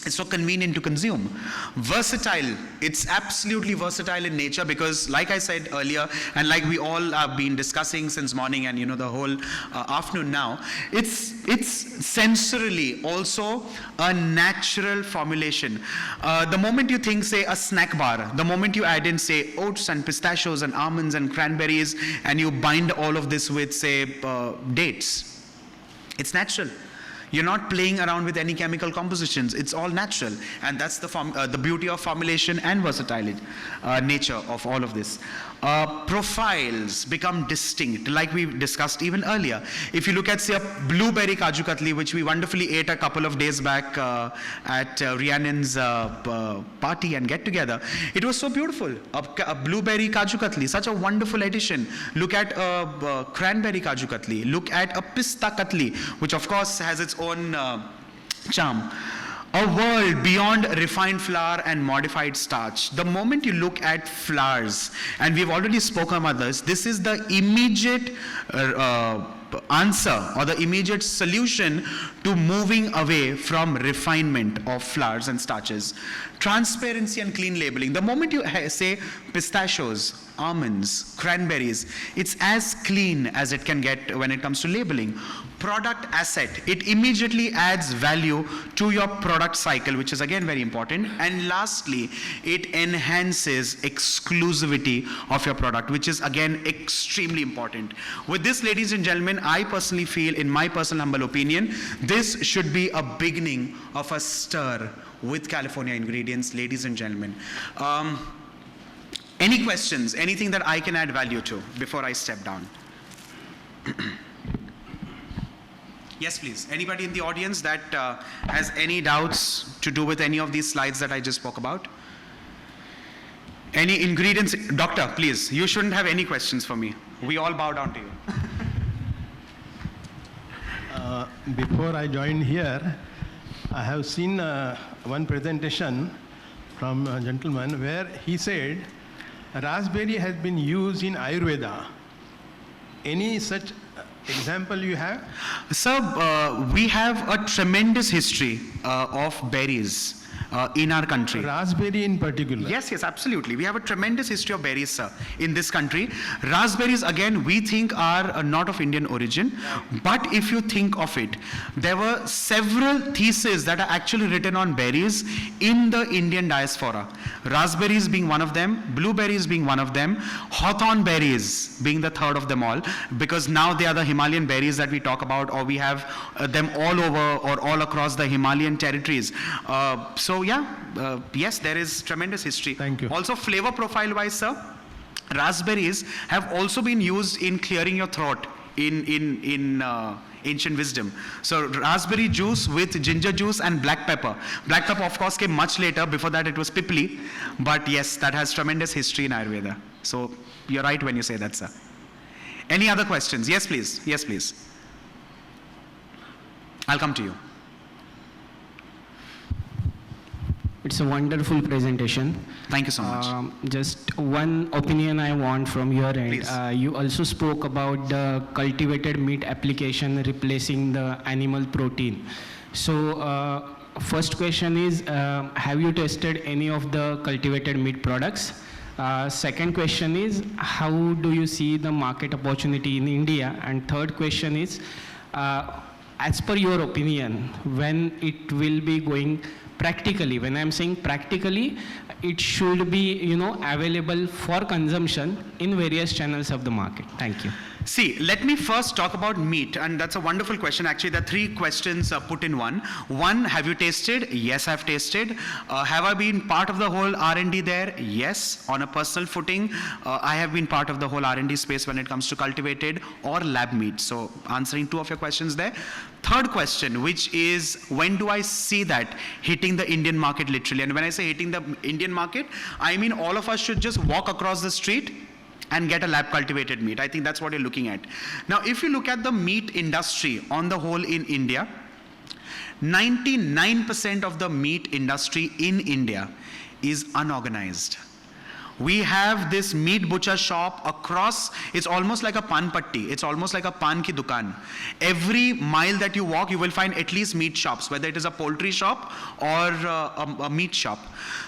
it's so convenient to consume. Versatile. It's absolutely versatile in nature because, like I said earlier, and like we all have been discussing since morning and the whole afternoon now, it's sensorily also a natural formulation. The moment you think, say, a snack bar, the moment you add in, say, oats and pistachios and almonds and cranberries, and you bind all of this with, say, dates, it's natural. You're not playing around with any chemical compositions. It's all natural. And that's the beauty of formulation and versatility, nature of all of this. Profiles become distinct, like we discussed even earlier. If you look at, say, a blueberry Kaju Katli, which we wonderfully ate a couple of days back at Rhiannon's party and get together, it was so beautiful. A blueberry Kaju Katli, such a wonderful addition. Look at a cranberry Kaju Katli. Look at a pista Katli, which of course has its own charm. A world beyond refined flour and modified starch. The moment you look at flours, and we've already spoken about this, this is the immediate answer or the immediate solution to moving away from refinement of flours and starches. Transparency and clean labeling. The moment you say pistachios, almonds, cranberries, it's as clean as it can get when it comes to labeling. Product asset. It immediately adds value to your product cycle, which is again very important. And lastly, it enhances exclusivity of your product, which is again extremely important. With this, ladies and gentlemen, I personally feel, in my personal humble opinion, this should be a beginning of a stir with California ingredients, ladies and gentlemen. Any questions? Anything that I can add value to before I step down? Yes, please. Anybody in the audience that has any doubts to do with any of these slides that I just spoke about? Any ingredients? Doctor, please. You shouldn't have any questions for me. We all bow down to you. Before I joined here, I have seen one presentation from a gentleman where he said raspberry has been used in Ayurveda. Any such example you have? Sir, we have a tremendous history of berries in our country. Raspberry in particular. Yes, yes, absolutely. We have a tremendous history of berries, sir, in this country. Raspberries, again, we think are not of Indian origin. But if you think of it, there were several theses that are actually written on berries in the Indian diaspora. Raspberries being one of them, blueberries being one of them, hawthorn berries being the third of them all, because now they are the Himalayan berries that we talk about, or we have them all over or all across the Himalayan territories. So yeah, yes, there is tremendous history. Thank you. Also, flavor profile wise, sir, raspberries have also been used in clearing your throat in ancient wisdom. So raspberry juice with ginger juice and black pepper. Black pepper, of course, came much later. Before that, it was pipli. But yes, that has tremendous history in Ayurveda. So you're right when you say that, sir. Any other questions? Yes, please. Yes, please. I'll come to you. It's a wonderful presentation. Thank you so much. Just one opinion I want from your end. Please. You also spoke about the cultivated meat application replacing the animal protein. So first question is, have you tested any of the cultivated meat products? Second question is, how do you see the market opportunity in India? And third question is, as per your opinion, when it will be going practically, when I'm saying practically, it should be, available for consumption in various channels of the market. Thank you. See, let me first talk about meat, and that's a wonderful question. Actually, there are three questions put in one. One, have you tasted? Yes, I've tasted. Have I been part of the whole R&D there? Yes, on a personal footing. I have been part of the whole R&D space when it comes to cultivated or lab meat. So, answering two of your questions there. Third question, which is, when do I see that hitting the Indian market literally? And when I say hitting the Indian market, I mean all of us should just walk across the street and get a lab cultivated meat. I think that's what you're looking at. Now, if you look at the meat industry on the whole in India, 99% of the meat industry in India is unorganized. We have this meat butcher shop across, it's almost like a pan patti, it's almost like a pan ki dukan. Every mile that you walk, you will find at least meat shops, whether it is a poultry shop or a meat shop.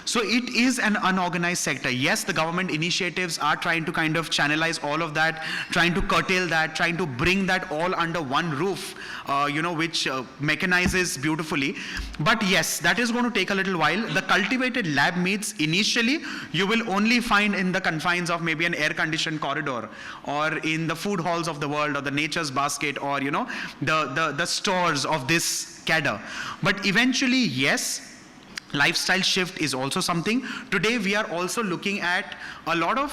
So it is an unorganized sector. Yes, the government initiatives are trying to kind of channelize all of that, trying to curtail that, trying to bring that all under one roof, which mechanizes beautifully. But yes, that is going to take a little while. The cultivated lab meats, initially, you will only only find in the confines of maybe an air-conditioned corridor, or in the food halls of the world, or the Nature's Basket, or the stores of this cadre. But eventually, yes, lifestyle shift is also something. Today we are also looking at a lot of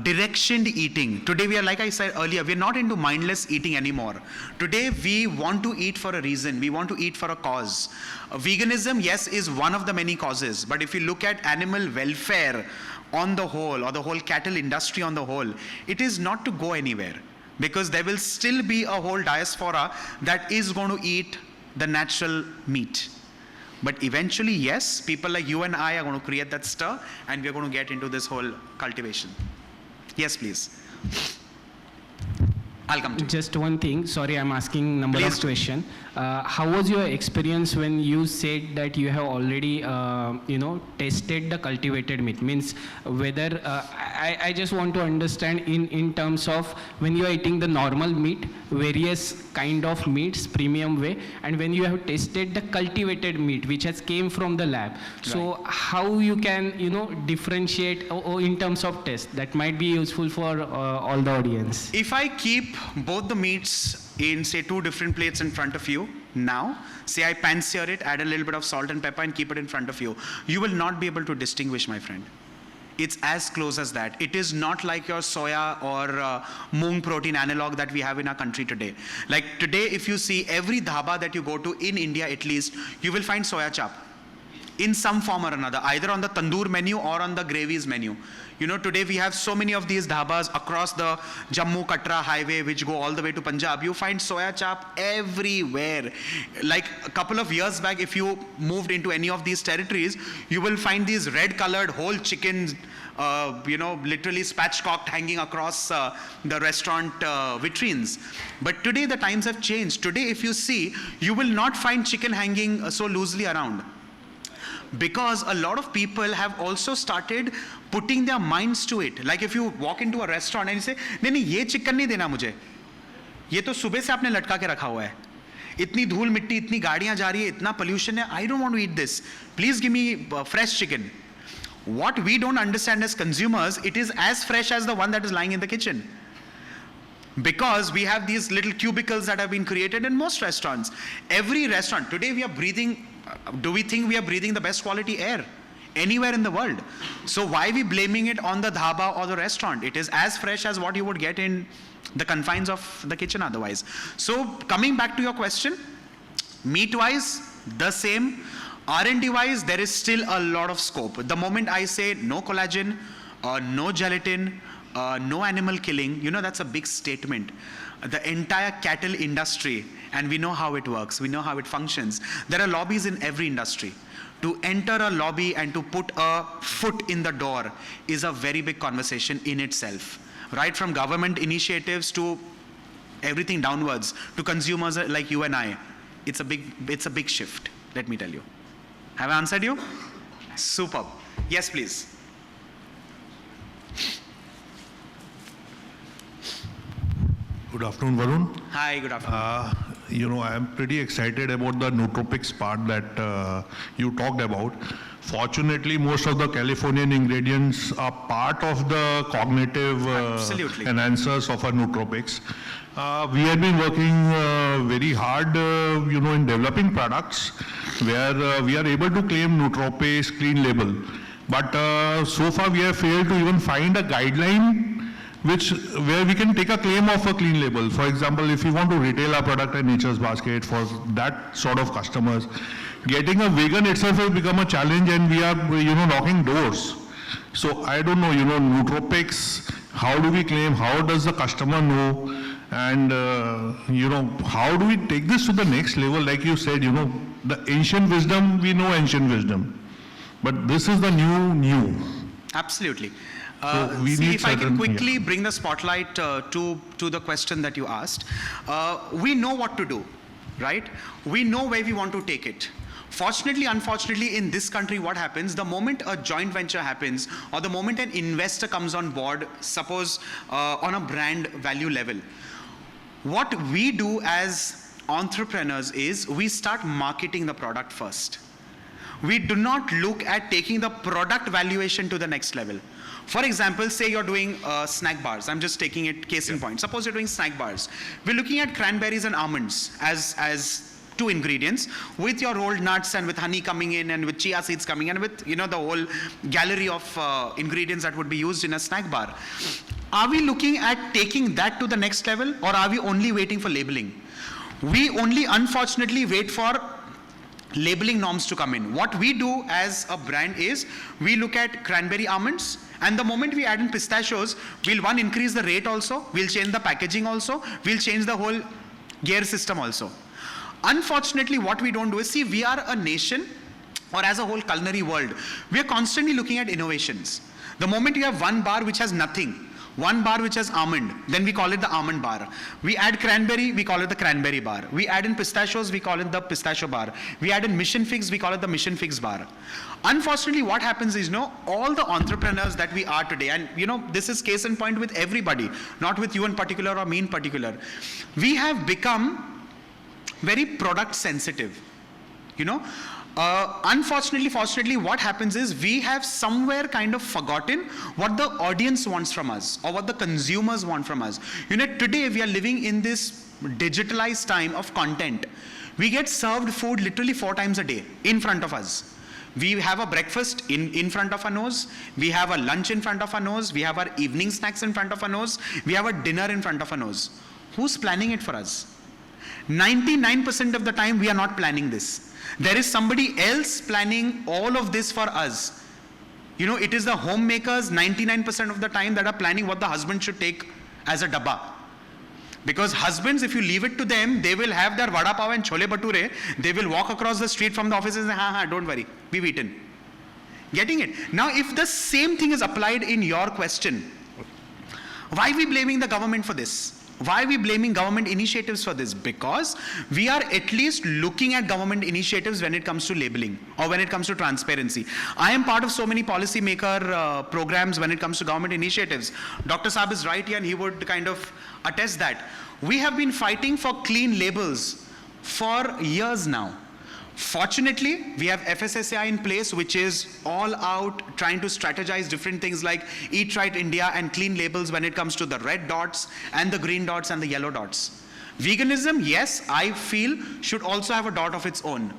directioned eating. Today we are, like I said earlier, we are not into mindless eating anymore. Today we want to eat for a reason. We want to eat for a cause. Veganism, yes, is one of the many causes. But if you look at animal welfare on the whole, or the whole cattle industry on the whole, it is not to go anywhere. Because there will still be a whole diaspora that is going to eat the natural meat. But eventually, yes, people like you and I are going to create that stir, and we're going to get into this whole cultivation. Yes, please. I'll come to you. Just one thing, sorry, I'm asking number Please. of question. How was your experience when you said that you have already, tested the cultivated meat? Means whether, I just want to understand in terms of when you are eating the normal meat, various kind of meats, premium way, and when you have tasted the cultivated meat, which has came from the lab. So how you can, differentiate or in terms of taste? That might be useful for all the audience. If I keep both the meats in, say, 2 different plates in front of you now, say I pan-sear it, add a little bit of salt and pepper and keep it in front of you, you will not be able to distinguish, my friend. It's as close as that. It is not like your soya or moong protein analog that we have in our country today. Like today, if you see every dhaba that you go to in India at least, you will find soya chap in some form or another, either on the tandoor menu or on the gravies menu. Today we have so many of these dhabas across the Jammu-Katra highway, which go all the way to Punjab. You find soya chap everywhere. Like a couple of years back, if you moved into any of these territories, you will find these red-colored whole chickens, literally spatchcocked hanging across the restaurant vitrines. But today the times have changed. Today, if you see, you will not find chicken hanging so loosely around. Because a lot of people have also started putting their minds to it. Like if you walk into a restaurant and you say, नहीं ये chicken नहीं देना मुझे, ये तो सुबह से आपने लटका के रखा हुआ है, इतनी धूल मिट्टी, इतनी गाड़ियां जा रही है, इतना pollution है, I don't want to eat this. Please give me fresh chicken. What we don't understand as consumers, it is as fresh as the one that is lying in the kitchen. Because we have these little cubicles that have been created in most restaurants. Every restaurant, today we are breathing, do we think we are breathing the best quality air anywhere in the world? So why are we blaming it on the dhaba or the restaurant? It is as fresh as what you would get in the confines of the kitchen otherwise. So coming back to your question, meat-wise, the same. R&D-wise, there is still a lot of scope. The moment I say no collagen, no gelatin, no animal killing, that's a big statement. The entire cattle industry, and we know how it works, we know how it functions. There are lobbies in every industry. To enter a lobby and to put a foot in the door is a very big conversation in itself. Right from government initiatives to everything downwards to consumers like you and I, it's a big shift, let me tell you. Have I answered you? Superb. Yes, please. Good afternoon, Varun. Hi, good afternoon. I am pretty excited about the nootropics part that you talked about. Fortunately, most of the Californian ingredients are part of the cognitive enhancers of our nootropics. We have been working very hard, in developing products where we are able to claim nootropics clean label. But so far, we have failed to even find a guideline where we can take a claim of a clean label. For example, if you want to retail a product at Nature's Basket for that sort of customers, getting a vegan itself has become a challenge, and we are, knocking doors. So I don't know, nootropics, how do we claim, how does the customer know, and, how do we take this to the next level? Like you said, the ancient wisdom, we know ancient wisdom, but this is the new. Absolutely. So see, if I can quickly bring the spotlight to the question that you asked. We know what to do, right? We know where we want to take it. Fortunately, unfortunately, in this country, what happens, the moment a joint venture happens, or the moment an investor comes on board, suppose on a brand value level, what we do as entrepreneurs is we start marketing the product first. We do not look at taking the product valuation to the next level. For example, say you're doing snack bars. I'm just taking it case in point. Suppose you're doing snack bars. We're looking at cranberries and almonds as two ingredients, with your rolled nuts and with honey coming in and with chia seeds coming in, with the whole gallery of ingredients that would be used in a snack bar. Are we looking at taking that to the next level, or are we only waiting for labeling? We only unfortunately wait for labeling norms to come in. What we do as a brand is we look at cranberry almonds, and the moment we add in pistachios, we'll increase the rate also, we'll change the packaging also, we'll change the whole gear system also. Unfortunately, what we don't do is, see, we are a nation, or as a whole culinary world, we are constantly looking at innovations. The moment you have one bar which has nothing, one bar which has almond, then we call it the almond bar. We add cranberry, we call it the cranberry bar. We add in pistachios, we call it the pistachio bar. We add in mission figs, we call it the mission figs bar. Unfortunately, what happens is, all the entrepreneurs that we are today, and this is case in point with everybody, not with you in particular or me in particular, we have become very product sensitive. Unfortunately, fortunately, what happens is we have somewhere kind of forgotten what the audience wants from us, or what the consumers want from us. Today we are living in this digitalized time of content. We get served food literally 4 times a day in front of us. We have a breakfast in front of our nose, we have a lunch in front of our nose, we have our evening snacks in front of our nose, we have a dinner in front of our nose. Who's planning it for us? 99% of the time we are not planning this. There is somebody else planning all of this for us. It is the homemakers 99% of the time that are planning what the husband should take as a dabba. Because husbands, if you leave it to them, they will have their vada pav and chole bhature. They will walk across the street from the office and say, don't worry, we've eaten. Getting it? Now, if the same thing is applied in your question, why are we blaming the government for this? Why are we blaming government initiatives for this? Because we are at least looking at government initiatives when it comes to labeling, or when it comes to transparency. I am part of so many policy maker programs when it comes to government initiatives. Dr. Saab is right here, and he would kind of attest that. We have been fighting for clean labels for years now. Fortunately, we have FSSAI in place, which is all out trying to strategize different things like Eat Right India and clean labels when it comes to the red dots and the green dots and the yellow dots. Veganism, yes, I feel should also have a dot of its own.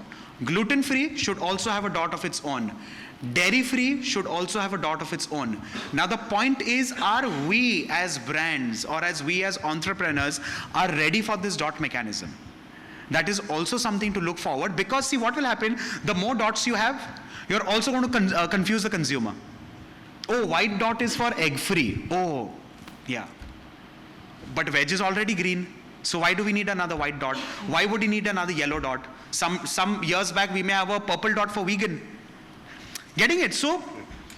Gluten-free should also have a dot of its own. Dairy-free should also have a dot of its own. Now the point is, are we as brands, or as we as entrepreneurs, are ready for this dot mechanism? That is also something to look forward, because see what will happen, the more dots you have, you're also going to confuse the consumer. Oh, white dot is for egg free. Oh, yeah. But veg is already green. So why do we need another white dot? Why would we need another yellow dot? Some years back we may have a purple dot for vegan. Getting it? So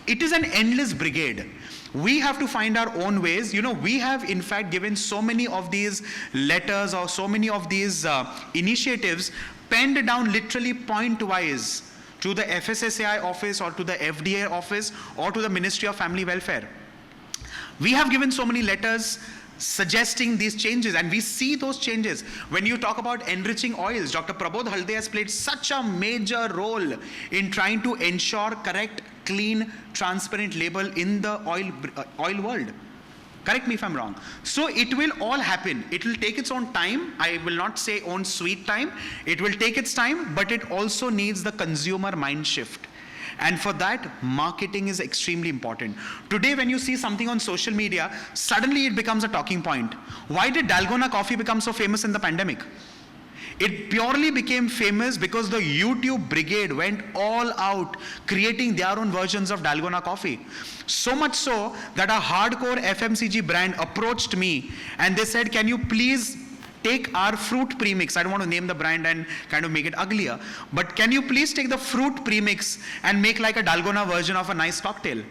it is an endless brigade. We have to find our own ways. We have in fact given so many of these letters, or so many of these initiatives penned down literally point-wise to the FSSAI office, or to the FDA office, or to the Ministry of Family Welfare. We have given so many letters suggesting these changes, and we see those changes. When you talk about enriching oils, Dr. Prabodh Halde has played such a major role in trying to ensure correct, clean, transparent label in the oil world. Correct me if I'm wrong. So it will all happen. It will take its own time. I will not say own sweet time. It will take its time, but it also needs the consumer mind shift. And for that, marketing is extremely important. Today, when you see something on social media, suddenly it becomes a talking point. Why did Dalgona coffee become so famous in the pandemic? It purely became famous because the YouTube brigade went all out creating their own versions of Dalgona coffee. So much so that a hardcore FMCG brand approached me and they said, can you please take our fruit premix? I don't want to name the brand and kind of make it uglier, but can you please take the fruit premix and make like a Dalgona version of a nice cocktail?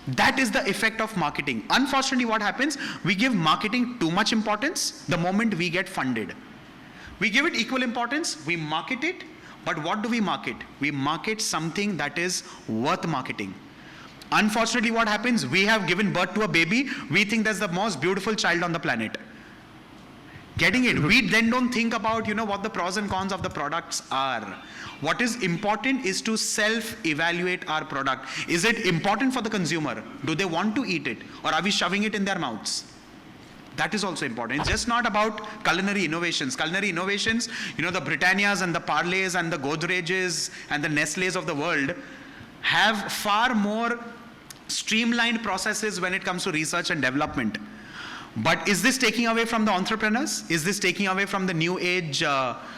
That is the effect of marketing. Unfortunately, what happens? We give marketing too much importance the moment we get funded. We give it equal importance, we market it, but what do we market? We market something that is worth marketing. Unfortunately, what happens? We have given birth to a baby, we think that's the most beautiful child on the planet. Getting it? We then don't think about, what the pros and cons of the products are. What is important is to self-evaluate our product. Is it important for the consumer? Do they want to eat it? Or are we shoving it in their mouths? That is also important. It's just not about culinary innovations. Culinary innovations, the Britannias and the Parleys and the Godrejes and the Nestles of the world have far more streamlined processes when it comes to research and development. But is this taking away from the entrepreneurs? Is this taking away from the new age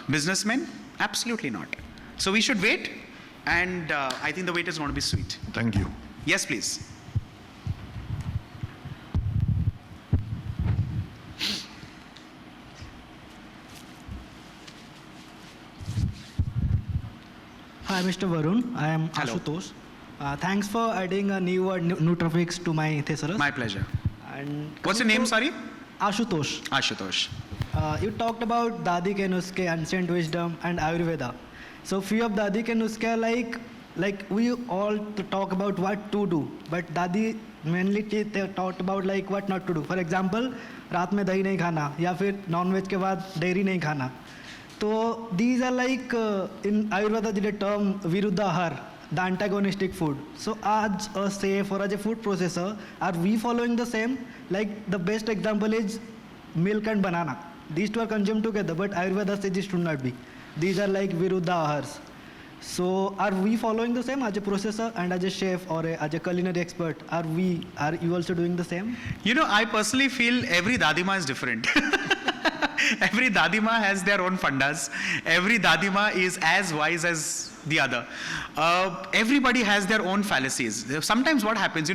businessmen? Absolutely not. So we should wait, and I think the wait is going to be sweet. Thank you. Yes, please. Hi, Mr. Varun. I am Hello. Ashutosh. Thanks for adding a new word, nootropics, to my thesaurus. My pleasure. And What's your name, sorry? Ashutosh. Ashutosh. You talked about Dadi ke nuske, ancient wisdom, and Ayurveda. So few of Dadi ke nuske are like we all talk about what to do, but Dadi mainly they talked about like what not to do. For example, रात में दही नहीं खाना या फिर non-veg के बाद dairy नहीं खाना. So these are like in Ayurveda the term viruddha the antagonistic food. So as a chef or as a food processor, are we following the same? Like the best example is milk and banana. These two are consumed together, but Ayurveda says this should not be. These are like viruddha ahars. So are we following the same as a processor and as a chef or as a culinary expert? Are you also doing the same? I personally feel every dadima is different. Every dadima has their own fundas. Every dadima is as wise as the other. Everybody has their own fallacies. Sometimes what happens,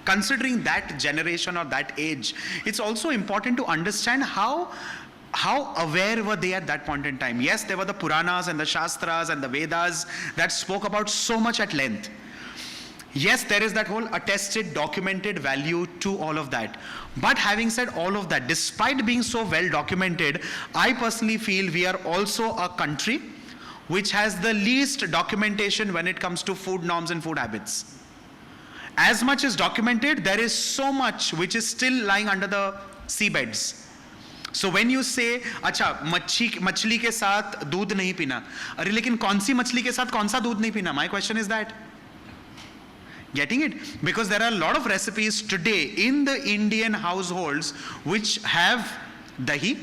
considering that generation or that age, it's also important to understand how aware were they at that point in time. Yes, there were the Puranas and the Shastras and the Vedas that spoke about so much at length. Yes, there is that whole attested, documented value to all of that. But having said all of that, despite being so well documented, I personally feel we are also a country which has the least documentation when it comes to food norms and food habits. As much as documented, there is so much which is still lying under the seabeds. So when you say, अच्छा मछली के साथ दूध नहीं पीना, अरे लेकिन कौन सी मछली के साथ कौन सा दूध नहीं पीना? My question is that. Getting it? Because there are a lot of recipes today in the Indian households which have dahi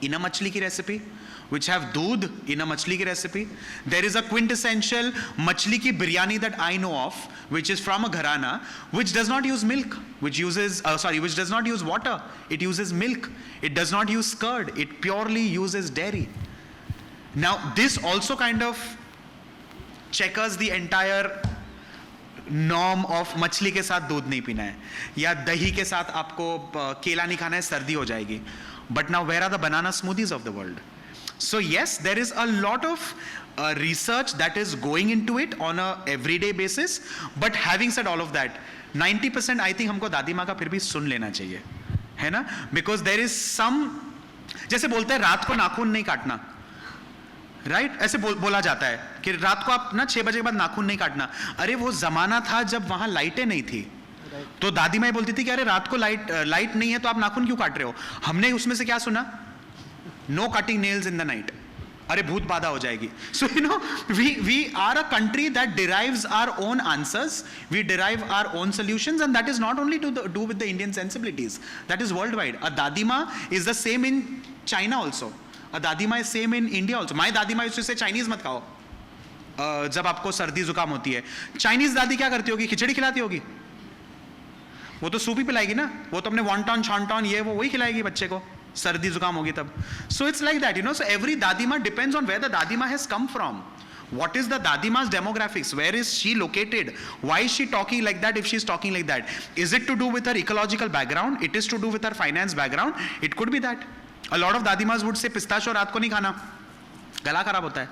in a machli ki recipe, which have doodh in a machli ki recipe. There is a quintessential machli ki biryani that I know of, which is from a gharana, which does not use milk, which does not use water. It uses milk. It does not use curd. It purely uses dairy. Now, this also kind of checkers the entire norm of मछली के साथ दूध नहीं पीना है या दही के साथ आपको केला नहीं खाना है सर्दी हो जाएगी. But now where are the banana smoothies of the world? So yes, there is a lot of research that is going into it on a everyday basis. But having said all of that, 90% I think हमको दादी माँ का फिर भी सुन लेना चाहिए, है ना? Because there is some, जैसे बोलते हैं रात को नाखून नहीं काटना, राइट? ऐसे बोला जाता है कि रात को आप ना 6 बजे के बाद नाखून नहीं काटना. अरे वो जमाना था जब वहां लाइटें नहीं थी, तो दादी माँ बोलती थी कि अरे रात को लाइट नहीं है तो आप नाखून क्यों काट रहे हो? हमने उसमें से क्या सुना? No cutting nails in the night. अरे भूत बाधा हो जाएगी. So we are a country that derives our own answers, we derive our own solutions, and that is not only to do with the Indian sensibilities, that is worldwide. A dadima is the same in China also. A dadima is same in India also. My dadima used to say Chinese मत खाओ जब आपको सर्दी जुकाम होती है. Chinese दादी क्या करती होगी? खिचड़ी खिलाती होगी. वो तो सूप ही पिलाएगी ना. वो तो अपने वॉन्टॉन छॉन्टॉन ये वो वही खिलाएगी बच्चे को. सर्दी जुकाम होगी तब. So it's like that, so every dadima depends on where the dadima has come from. What is the dadima's demographics? Where is she located? Why is she talking like that if she's talking like that? Is it to do with her ecological background? It is to do with her finance background? It could be that. A lot of dadimas would say pistachio रात को नहीं खाना, गला खराब होता है.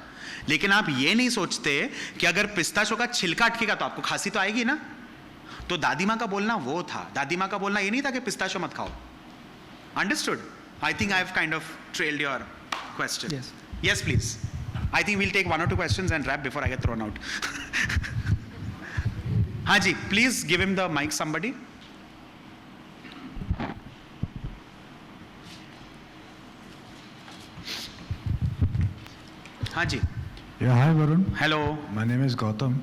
लेकिन आप ये नहीं सोचते कि अगर पिस्ताशो का छिलका अटकेगा तो आपको खांसी तो आएगी ना. तो दादीमा का बोलना वो था. दादीमा का बोलना ये नहीं था कि पिस्ताशो मत खाओ. Understood? I think I've kind of trailed your question. Yes. Yes, please. I think we'll take 1 or 2 questions and wrap before I get thrown out. Haji, please give him the mic, somebody. Haji. Yeah, hi Varun. Hello. My name is Gautam.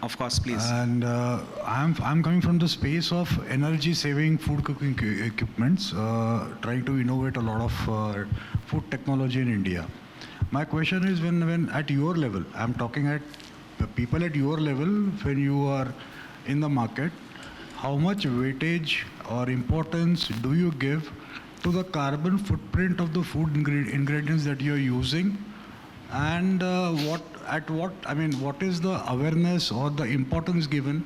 Of course, please. And I'm coming from the space of energy saving food cooking equipments, trying to innovate a lot of food technology in India. My question is when at your level, I'm talking at people at your level, when you are in the market, how much weightage or importance do you give to the carbon footprint of the food ingredients that you're using? And what is the awareness or the importance given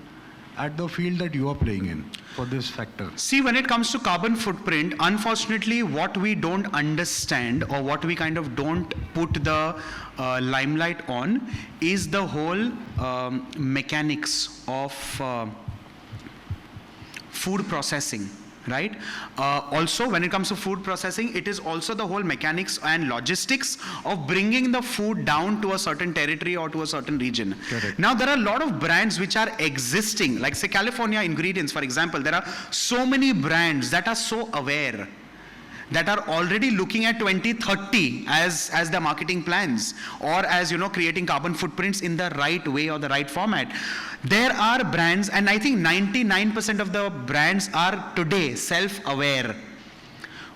at the field that you are playing in for this factor? See, when it comes to carbon footprint, unfortunately, what we don't understand or what we kind of don't put the limelight on is the whole mechanics of food processing. Right? Also, when it comes to food processing, it is also the whole mechanics and logistics of bringing the food down to a certain territory or to a certain region. Correct. Now, there are a lot of brands which are existing, like say California Ingredients, for example. There are so many brands that are so aware, that are already looking at 2030 as their marketing plans, or as creating carbon footprints in the right way or the right format. There are brands, and I think 99% of the brands are today self-aware,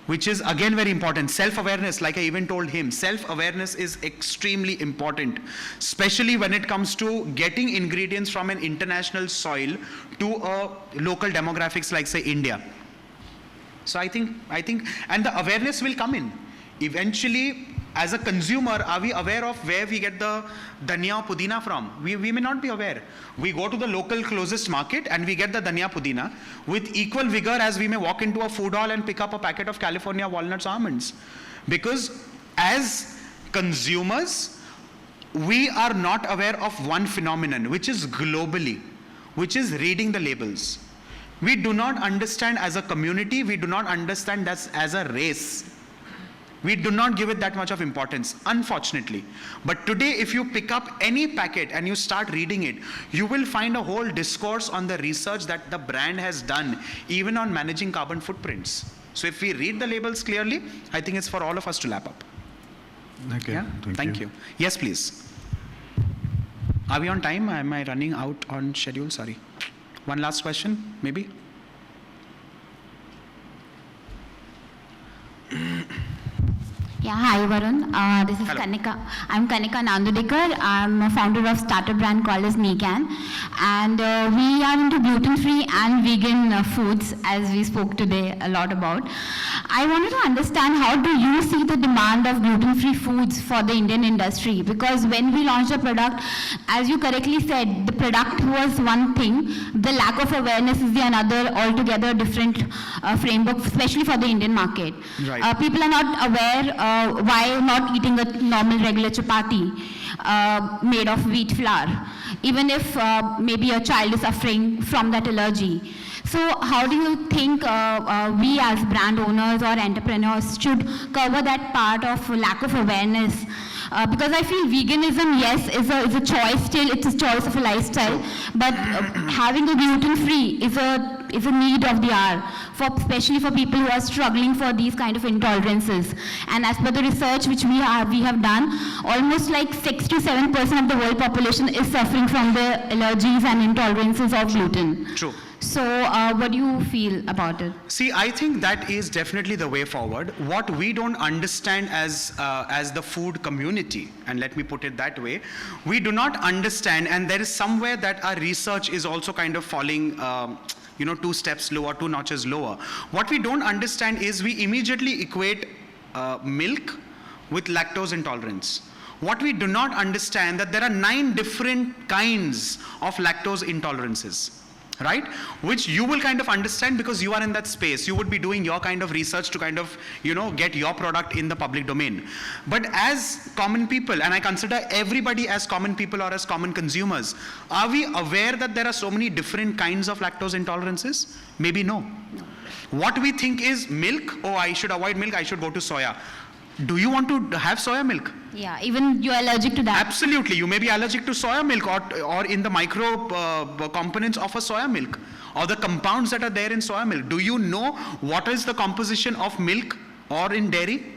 which is again very important. Self-awareness, like I even told him, self-awareness is extremely important, especially when it comes to getting ingredients from an international soil to a local demographics like say India. So I think, and the awareness will come in. Eventually, as a consumer, are we aware of where we get the dhania pudina from? We may not be aware. We go to the local closest market and we get the dhania pudina with equal vigor as we may walk into a food hall and pick up a packet of California walnuts almonds. Because as consumers, we are not aware of one phenomenon, which is globally, which is reading the labels. We do not understand as a community, we do not understand that as a race. We do not give it that much of importance, unfortunately. But today, if you pick up any packet and you start reading it, you will find a whole discourse on the research that the brand has done, even on managing carbon footprints. So if we read the labels clearly, I think it's for all of us to lap up. Okay, Yeah? Thank you. Yes, please. Are we on time? Am I running out on schedule? Sorry. One last question, maybe? Yeah, hi Varun. This is Hello. Kanika. I'm Kanika Nandudekar. I'm a founder of startup brand called as Meekan. And we are into gluten-free and vegan foods, as we spoke today a lot about. I wanted to understand, how do you see the demand of gluten-free foods for the Indian industry? Because when we launched the product, as you correctly said, the product was one thing, the lack of awareness is the another, altogether different framework, especially for the Indian market. Right. People are not aware why not eating a normal regular chapati made of wheat flour, even if maybe a child is suffering from that allergy. So how do you think we as brand owners or entrepreneurs should cover that part of lack of awareness? Because I feel veganism, yes, is a choice still, it's a choice of a lifestyle, but having a gluten-free is a need of the hour, especially for people who are struggling for these kind of intolerances. And as per the research which we have done, almost like 6 to 7% of the world population is suffering from the allergies and intolerances of gluten. True. So what do you feel about it? See, I think that is definitely the way forward. What we don't understand as the food community, and let me put it that way, we do not understand, and there is somewhere that our research is also kind of falling 2 steps lower, 2 notches lower. What we don't understand is we immediately equate milk with lactose intolerance. What we do not understand that there are 9 different kinds of lactose intolerances. Right? Which you will kind of understand because you are in that space. You would be doing your kind of research to kind of, get your product in the public domain. But as common people, and I consider everybody as common people or as common consumers, are we aware that there are so many different kinds of lactose intolerances? Maybe no. What we think is milk, oh, I should avoid milk, I should go to soya. Do you want to have soya milk? Yeah, even you're allergic to that. Absolutely. You may be allergic to soya milk or in the micro components of a soya milk or the compounds that are there in soya milk. Do you know what is the composition of milk or in dairy?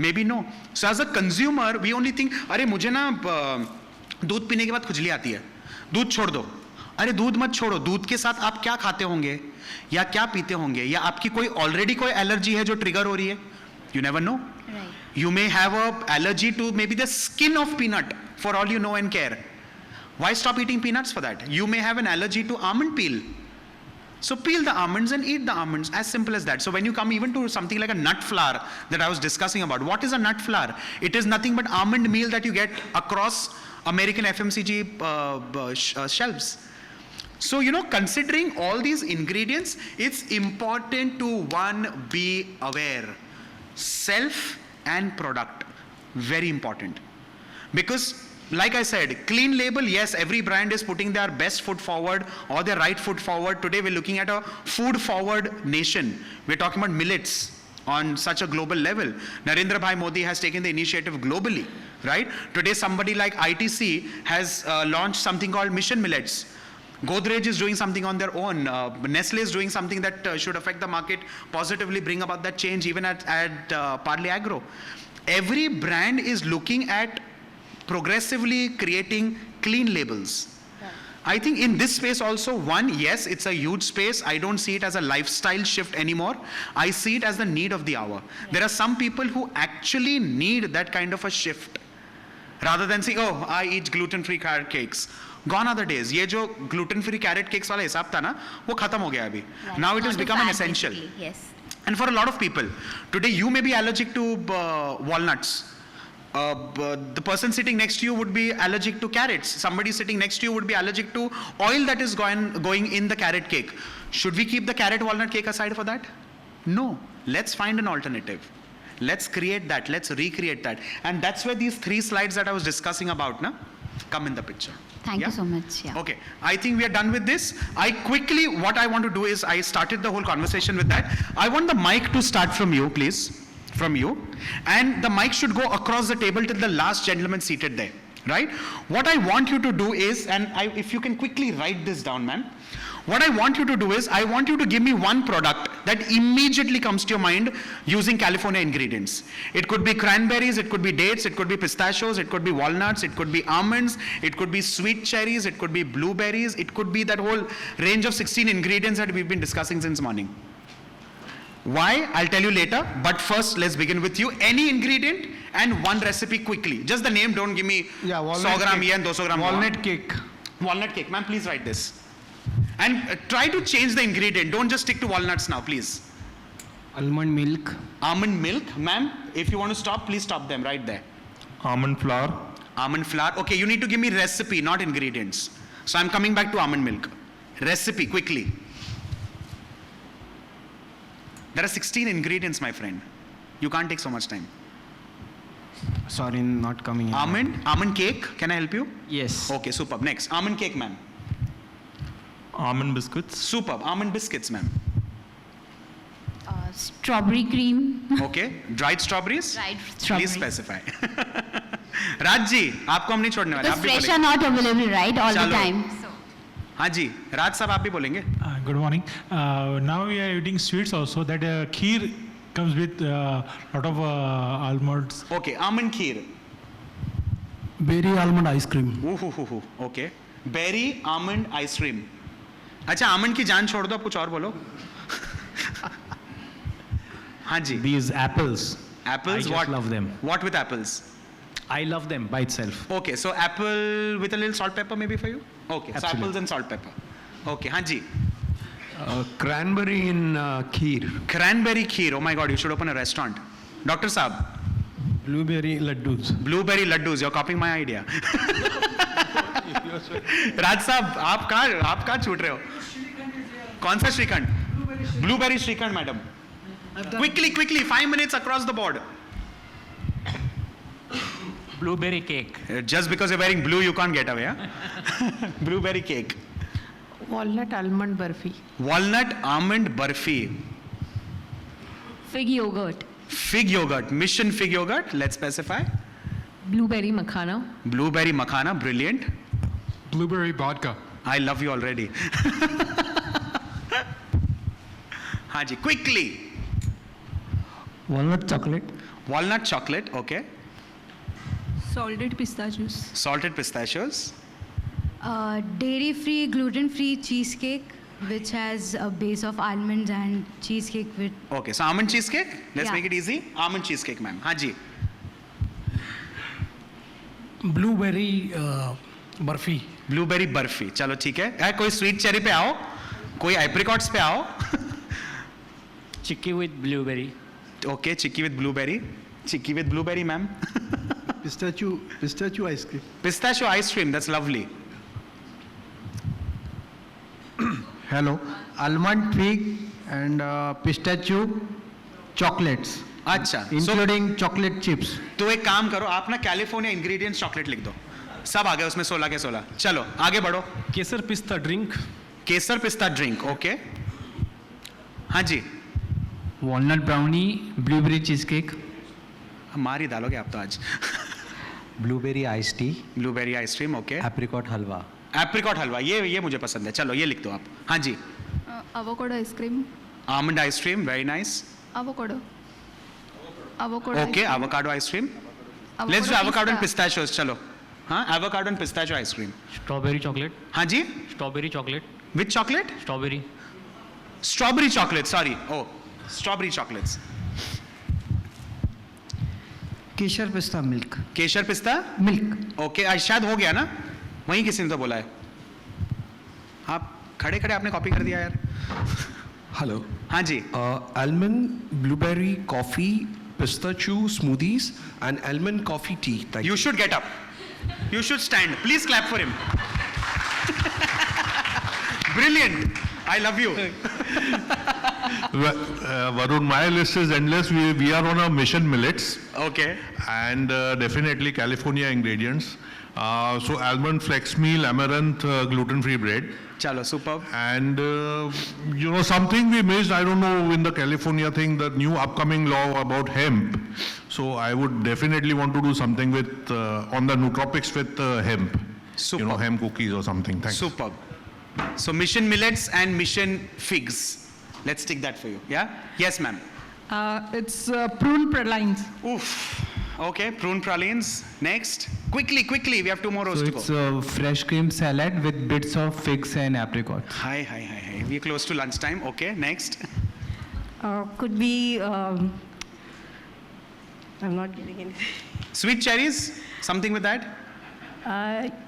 maybe no. So as a consumer, we only think, अरे मुझे ना दूध पीने के बाद खुजली आती है, दूध छोड़ दो. अरे दूध मत छोड़ो, दूध के साथ आप क्या खाते होंगे या क्या पीते होंगे, या आपकी कोई ऑलरेडी कोई एलर्जी है जो ट्रिगर हो रही है. You never know. Right. You may have a allergy to maybe the skin of peanut, for all you know and care. Why stop eating peanuts for that? You may have an allergy to almond peel. So peel the almonds and eat the almonds, as simple as that. So when you come even to something like a nut flour that I was discussing about, what is a nut flour? It is nothing but almond meal that you get across American FMCG shelves. So, you know, considering all these ingredients, it's important to, one, be aware. Self and product, very important. Because, like I said, clean label, yes, every brand is putting their best foot forward or their right foot forward. Today we're looking at a food forward nation. We're talking about millets on such a global level. Narendra Bhai Modi has taken the initiative globally, right? Today somebody like ITC has launched something called Mission Millets. Godrej is doing something on their own. Nestle is doing something that should affect the market positively, bring about that change even at Parley Agro. Every brand is looking at progressively creating clean labels. Right. I think in this space also, one, yes, it's a huge space. I don't see it as a lifestyle shift anymore. I see it as the need of the hour. Right. There are some people who actually need that kind of a shift. Rather than saying, oh, I eat gluten-free carrot cakes. Gone are the days. ये जो gluten-free carrot cakes वाला हिसाब था ना, वो खत्म हो गया अभी. Right. Now it has Not become a an fad, essential. basically. Yes. And for a lot of people, today you may be allergic to walnuts. The person sitting next to you would be allergic to carrots. Somebody sitting next to you would be allergic to oil that is going in the carrot cake. Should we keep the carrot walnut cake aside for that? No. Let's find an alternative. Let's create that. Let's recreate that. And that's where these 3 slides that I was discussing about come in the picture. Thank you so much. Yeah. Okay, I think we are done with this. What I want to do is, I started the whole conversation with that. I want the mic to start from you, please. From you. And the mic should go across the table till the last gentleman seated there. Right? What I want you to do is, and if you can quickly write this down, man. What I want you to do is, I want you to give me one product that immediately comes to your mind using California ingredients. It could be cranberries, it could be dates, it could be pistachios, it could be walnuts, it could be almonds, it could be sweet cherries, it could be blueberries, it could be that whole range of 16 ingredients that we've been discussing since morning. Why? I'll tell you later, but first let's begin with you. Any ingredient and one recipe quickly. Just the name, don't give me 100 gram and 200 gram. Walnut cake. Walnut cake, ma'am, please write this. And try to change the ingredient. Don't just stick to walnuts now, please. Almond milk. Almond milk, ma'am. If you want to stop, please stop them right there. Almond flour. Almond flour. Okay, you need to give me recipe, not ingredients. So I'm coming back to almond milk. Recipe, quickly. There are 16 ingredients, my friend. You can't take so much time. Sorry, not coming in. Almond cake. Can I help you? Yes. Okay, superb. Next, almond cake, ma'am. Almond biscuits. Superb. Almond biscuits, ma'am. Strawberry cream. Okay. Dried strawberries? Dried strawberries. Please specify. Raj ji, आपको हम नहीं छोड़ने वाले. Because fresh are not available, right, all the Chalo. time. So. हाँ जी, राज साहब आप भी बोलेंगे. Good morning. Now we are eating sweets also. That kheer comes with lot of almonds. Okay, almond kheer. Berry almond ice cream. Okay. Berry almond ice cream. अच्छा, almond की जान छोड़ दो, अब कुछ और बोलो. हाँ जी. These apples. Apples, I just love them. What with apples? I love them by itself. Okay, so apple with a little salt pepper maybe for you? Okay, Absolutely. so apples and salt pepper. Okay, हाँ जी. Cranberry in kheer. Cranberry kheer. Oh my God, you should open a restaurant. Dr. Saab. Blueberry laddus. Blueberry laddus. You're copying my idea. राज साहब आप कहाँ छूट रहे हो? कौन सा shrikhand? Blueberry shrikhand, madam. Quickly, 5 minutes across the board. Blueberry cake. Just because you're wearing blue, you can't get away, huh? Blueberry cake. Walnut almond burfi. Walnut almond burfi. Fig yogurt. Fig yogurt. Mission fig yogurt. Let's specify. Blueberry makhana. Blueberry makhana. Brilliant. Blueberry vodka. I love you already. Haji, quickly. Walnut chocolate. Walnut chocolate, okay. Salted pistachios. Salted pistachios. Dairy-free, gluten-free cheesecake, which has a base of almonds and cheesecake with. Okay, so almond cheesecake. Let's Yeah. make it easy. Almond cheesecake, ma'am. हाँ जी. Blueberry barfi. Blueberry barfi. चलो ठीक है. कोई sweet cherry पे आओ. कोई apricots पे आओ. Chicky with blueberry. Okay, chicky with blueberry. Chicky with blueberry, ma'am. Pistachio ice cream. Pistachio ice cream. That's lovely. Hello. Almond fig and pistachio chocolates. अच्छा. Including chocolate chips. तो एक काम करो, आप ना कैलिफोर्निया इंग्रेडिएंट्स चॉकलेट लिख दो. सब आ गए उसमें 16 के 16. चलो आगे बढ़ो. केसर पिस्ता ड्रिंक. केसर पिस्ता ड्रिंक. ओके. हाँ जी. Walnut brownie, blueberry cheesecake. मार ही डालोगे आप तो आज. Blueberry ice tea. Blueberry ice cream. Okay. Apricot halwa. Apricot halwa. ये मुझे पसंद है. चलो ये लिख दो आप. हाँ जी. Avocado ice cream. Almond ice cream. Very nice. Avocado. Avocado. Okay. avocado ice cream. Let's do avocado and pistachios. चलो. हाँ, avocado and pistachio ice cream. Strawberry chocolate. हाँ जी. Strawberry chocolate. Which chocolate? Strawberry. Strawberry chocolate. Sorry. Oh, strawberry chocolates. केशर पिस्ता milk. केशर पिस्ता milk. Okay. आज शायद हो गया ना. वहीं किसी ने तो बोला है. आप खड़े खड़े आपने कॉपी कर दिया यार. Hello. हाँ जी. Almond, blueberry, coffee, pistachio smoothies, and almond coffee tea. Thank you. You should get up. You should stand. Please clap for him. Brilliant. I love you. Varun, my list is endless. We are on a mission millets. Okay. And definitely California ingredients. So almond flex meal, amaranth, gluten-free bread. Chalo, superb. And something we missed, I don't know, in the California thing, the new upcoming law about hemp. So I would definitely want to do something with on the nootropics with hemp. Superb. Hemp cookies or something. Thanks. Superb. So mission millets and mission figs. Let's take that for you. Yeah? Yes, ma'am. It's prune pralines. Oof. Okay, prune pralines. Next. Quickly, we have 2 more rows So to go. it's a fresh cream salad with bits of figs and apricots. Hi. We're close to lunchtime. Okay, next. Could be. I'm not getting anything. Sweet cherries. Something with that.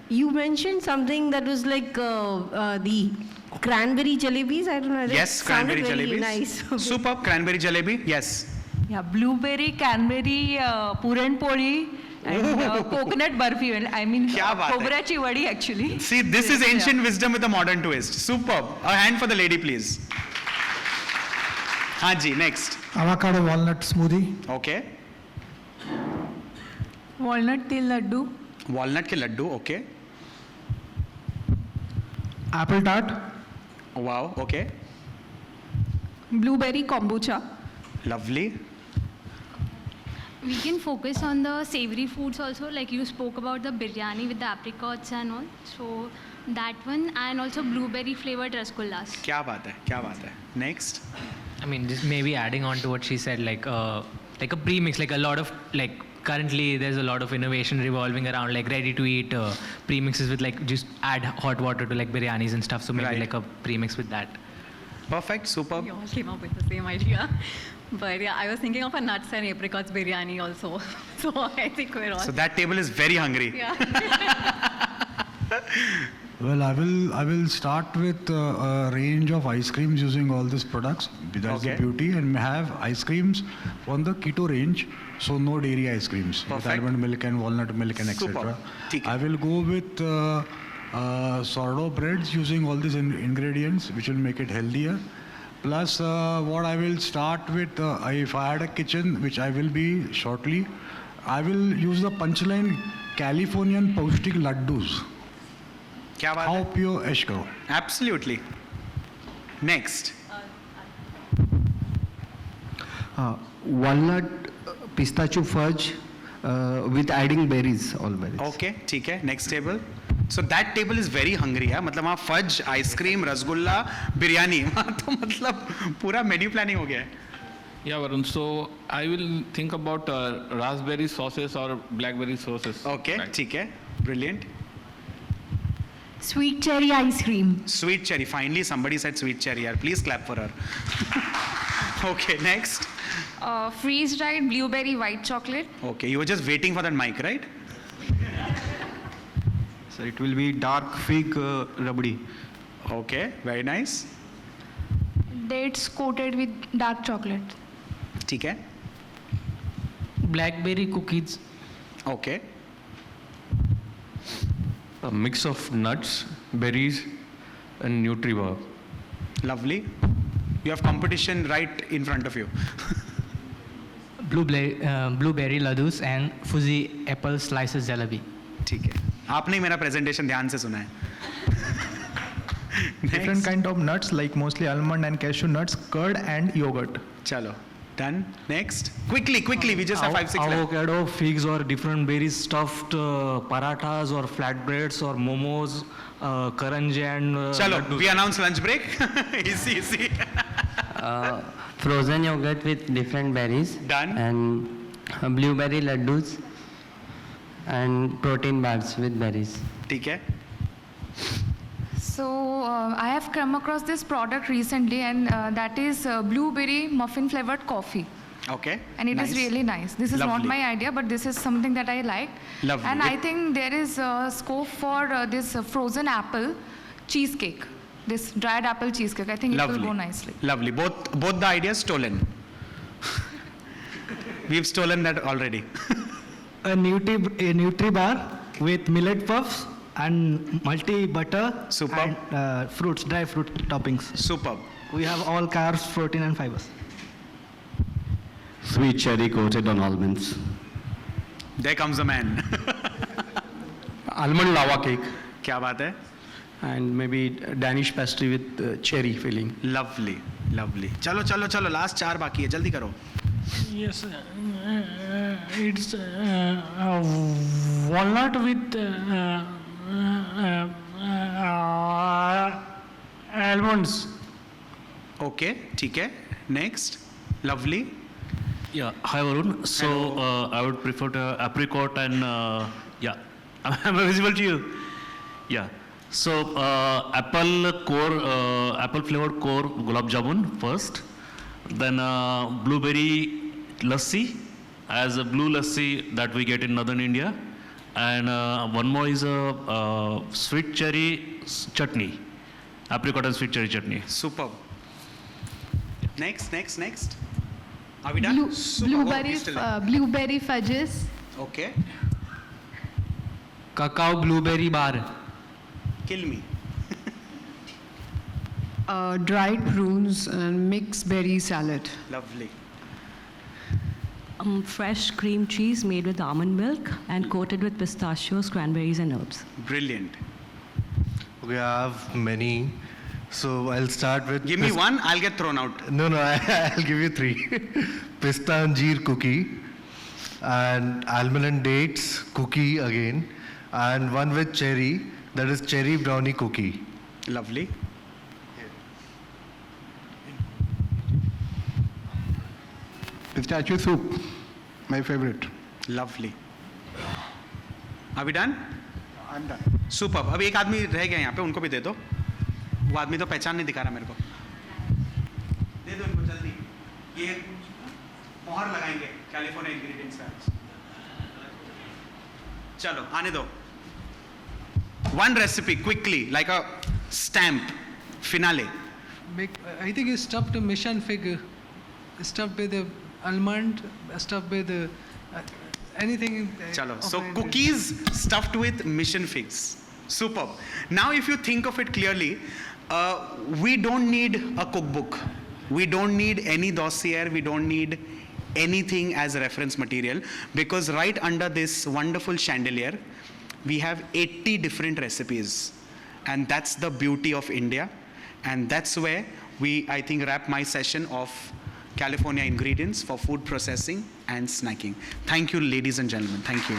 You mentioned something that was like the cranberry jalebis. I don't know. that Yes, sounded cranberry very jalebis. Nice. Superb. Cranberry jalebi. Yes. Yeah, blueberry, cranberry, puran poli, and coconut barfi. I mean, क्या बात है? खोबऱ्याची वडी actually. See, this is ancient wisdom with a modern twist. Superb. A hand for the lady, please. Haji, next. Avocado walnut smoothie. Okay. Walnut til laddu. Walnut ke laddu. Okay. Apple tart. Wow. Okay. Blueberry kombucha. Lovely. We can focus on the savory foods also, like you spoke about the biryani with the apricots and all. So that one, and also blueberry flavored rasgullas. क्या बात है. Next. I mean, just maybe adding on to what she said, like a premix, like a lot of currently there's a lot of innovation revolving around like ready to eat premixes with like just add hot water to like biryanis and stuff. So maybe Right. like a premix with that. Perfect. Superb. You all came up with the same idea. But yeah, I was thinking of a nuts and apricots biryani also. So I think we're all. So that table is very hungry. Yeah. Well, I will start with a range of ice creams using all these products. That's Okay. the beauty, and have ice creams on the keto range, so no dairy ice creams with Perfect. almond milk and walnut milk and Superb. etc. ठीक है. I will go with sourdough breads using all these ingredients, which will make it healthier. Plus, what I will start with, if I had a kitchen, which I will be shortly, I will use the punchline Californian Paustik Laddus. क्या बात How है? pure ऐश करो. Absolutely. Next. Walnut pistachio fudge with adding berries, all berries. Okay, ठीक है. Next table. So that table is very hungry. है मतलब वहाँ fudge, ice cream, rasgulla, biryani. वहाँ तो मतलब पूरा मेन्यू प्लानिंग हो गया है. Yeah, Varun. So I will think about raspberry sauces or blackberry sauces. Okay, ठीक है, brilliant. Sweet cherry ice cream. Sweet cherry. Finally, somebody said sweet cherry. Yaar. Please clap for her. Okay, next. Freeze-dried blueberry white chocolate. Okay, you were just waiting for that mic, right? So it will be dark fig rabdi. Okay, very nice. Dates coated with dark chocolate. ठीक है. Blackberry cookies. Okay. A mix of nuts, berries, and Nutribar. Lovely. You have competition right in front of you. Blueberry laddus and fuzzy apple slices jalebi. ठीक है. आपने मेरा presentation ध्यान से सुना है. Different kind of nuts like mostly almond and cashew nuts, curd and yogurt. Chalo. Done. Next. Quickly. We just have 5-6 left. Avocado, figs or different berries stuffed parathas or flatbreads or momos, karanji and Chalo. We announce lunch break. Easy. Frozen yogurt with different berries. Done. And blueberry laddus and protein bars with berries. ठीक है. So I have come across this product recently, and that is blueberry muffin flavored coffee. Okay. And it is nice. really nice. This is not Lovely. my idea, but this is something that I like. Lovely. And I think there is scope for this frozen apple cheesecake. This dried apple cheesecake. I think it will go nicely. Lovely. Both the ideas stolen. We've stolen that already. A Nutri bar with millet puffs and multi butter Superb. and fruits, dry fruit toppings. Superb. We have all carbs, protein and fibers. Sweet cherry coated on almonds. There comes the man. Almond lava cake. क्या बात है? And maybe Danish pastry with cherry filling. Lovely. चलो last 4 बाकी है, जल्दी करो. Yes, it's walnut with almonds. Okay, ठीक है. Next. Lovely. Yeah, hi Varun. So I would prefer the apricot and yeah, am I visible to you? Yeah. So apple flavored core gulab jamun first, then blueberry lassi as a blue lassi that we get in northern India, and one more is a sweet cherry chutney, apricot and sweet cherry chutney. Superb. Next. Are we done? Blueberry fudges. Okay. Cacao blueberry bar. Kill me. Dried prunes and mixed berry salad. Lovely. Fresh cream cheese made with almond milk and coated with pistachios, cranberries and herbs. Brilliant. Okay, I have many. So I'll start with... Give me one, I'll get thrown out. No, I'll give you 3. Pista and jeer cookie, and almond and dates cookie again, and one with cherry, that is cherry brownie cookie. Lovely. Pistachio soup, my favorite. Lovely. Are we done? I'm done. Superb. अब एक आदमी रह गया यहाँ पे, उनको भी दे दो. वो आदमी तो पहचान नहीं दिखा रहा मेरे को. दे दो इनको जल्दी. ये मोहर लगाएंगे कैलिफोर्निया इंग्रेडिएंट्स का. चलो आने दो. One recipe quickly, like a stamp. Finale. I think it's stuffed mission fig, stuffed with the almond, stuffed with anything. Chalo. So cookies stuffed with mission figs. Superb. Now if you think of it clearly, we don't need a cookbook. We don't need any dossier. We don't need anything as a reference material, because right under this wonderful chandelier, we have 80 different recipes. And that's the beauty of India. And that's where I think, wrap my session of California ingredients for food processing and snacking. Thank you, ladies and gentlemen. Thank you.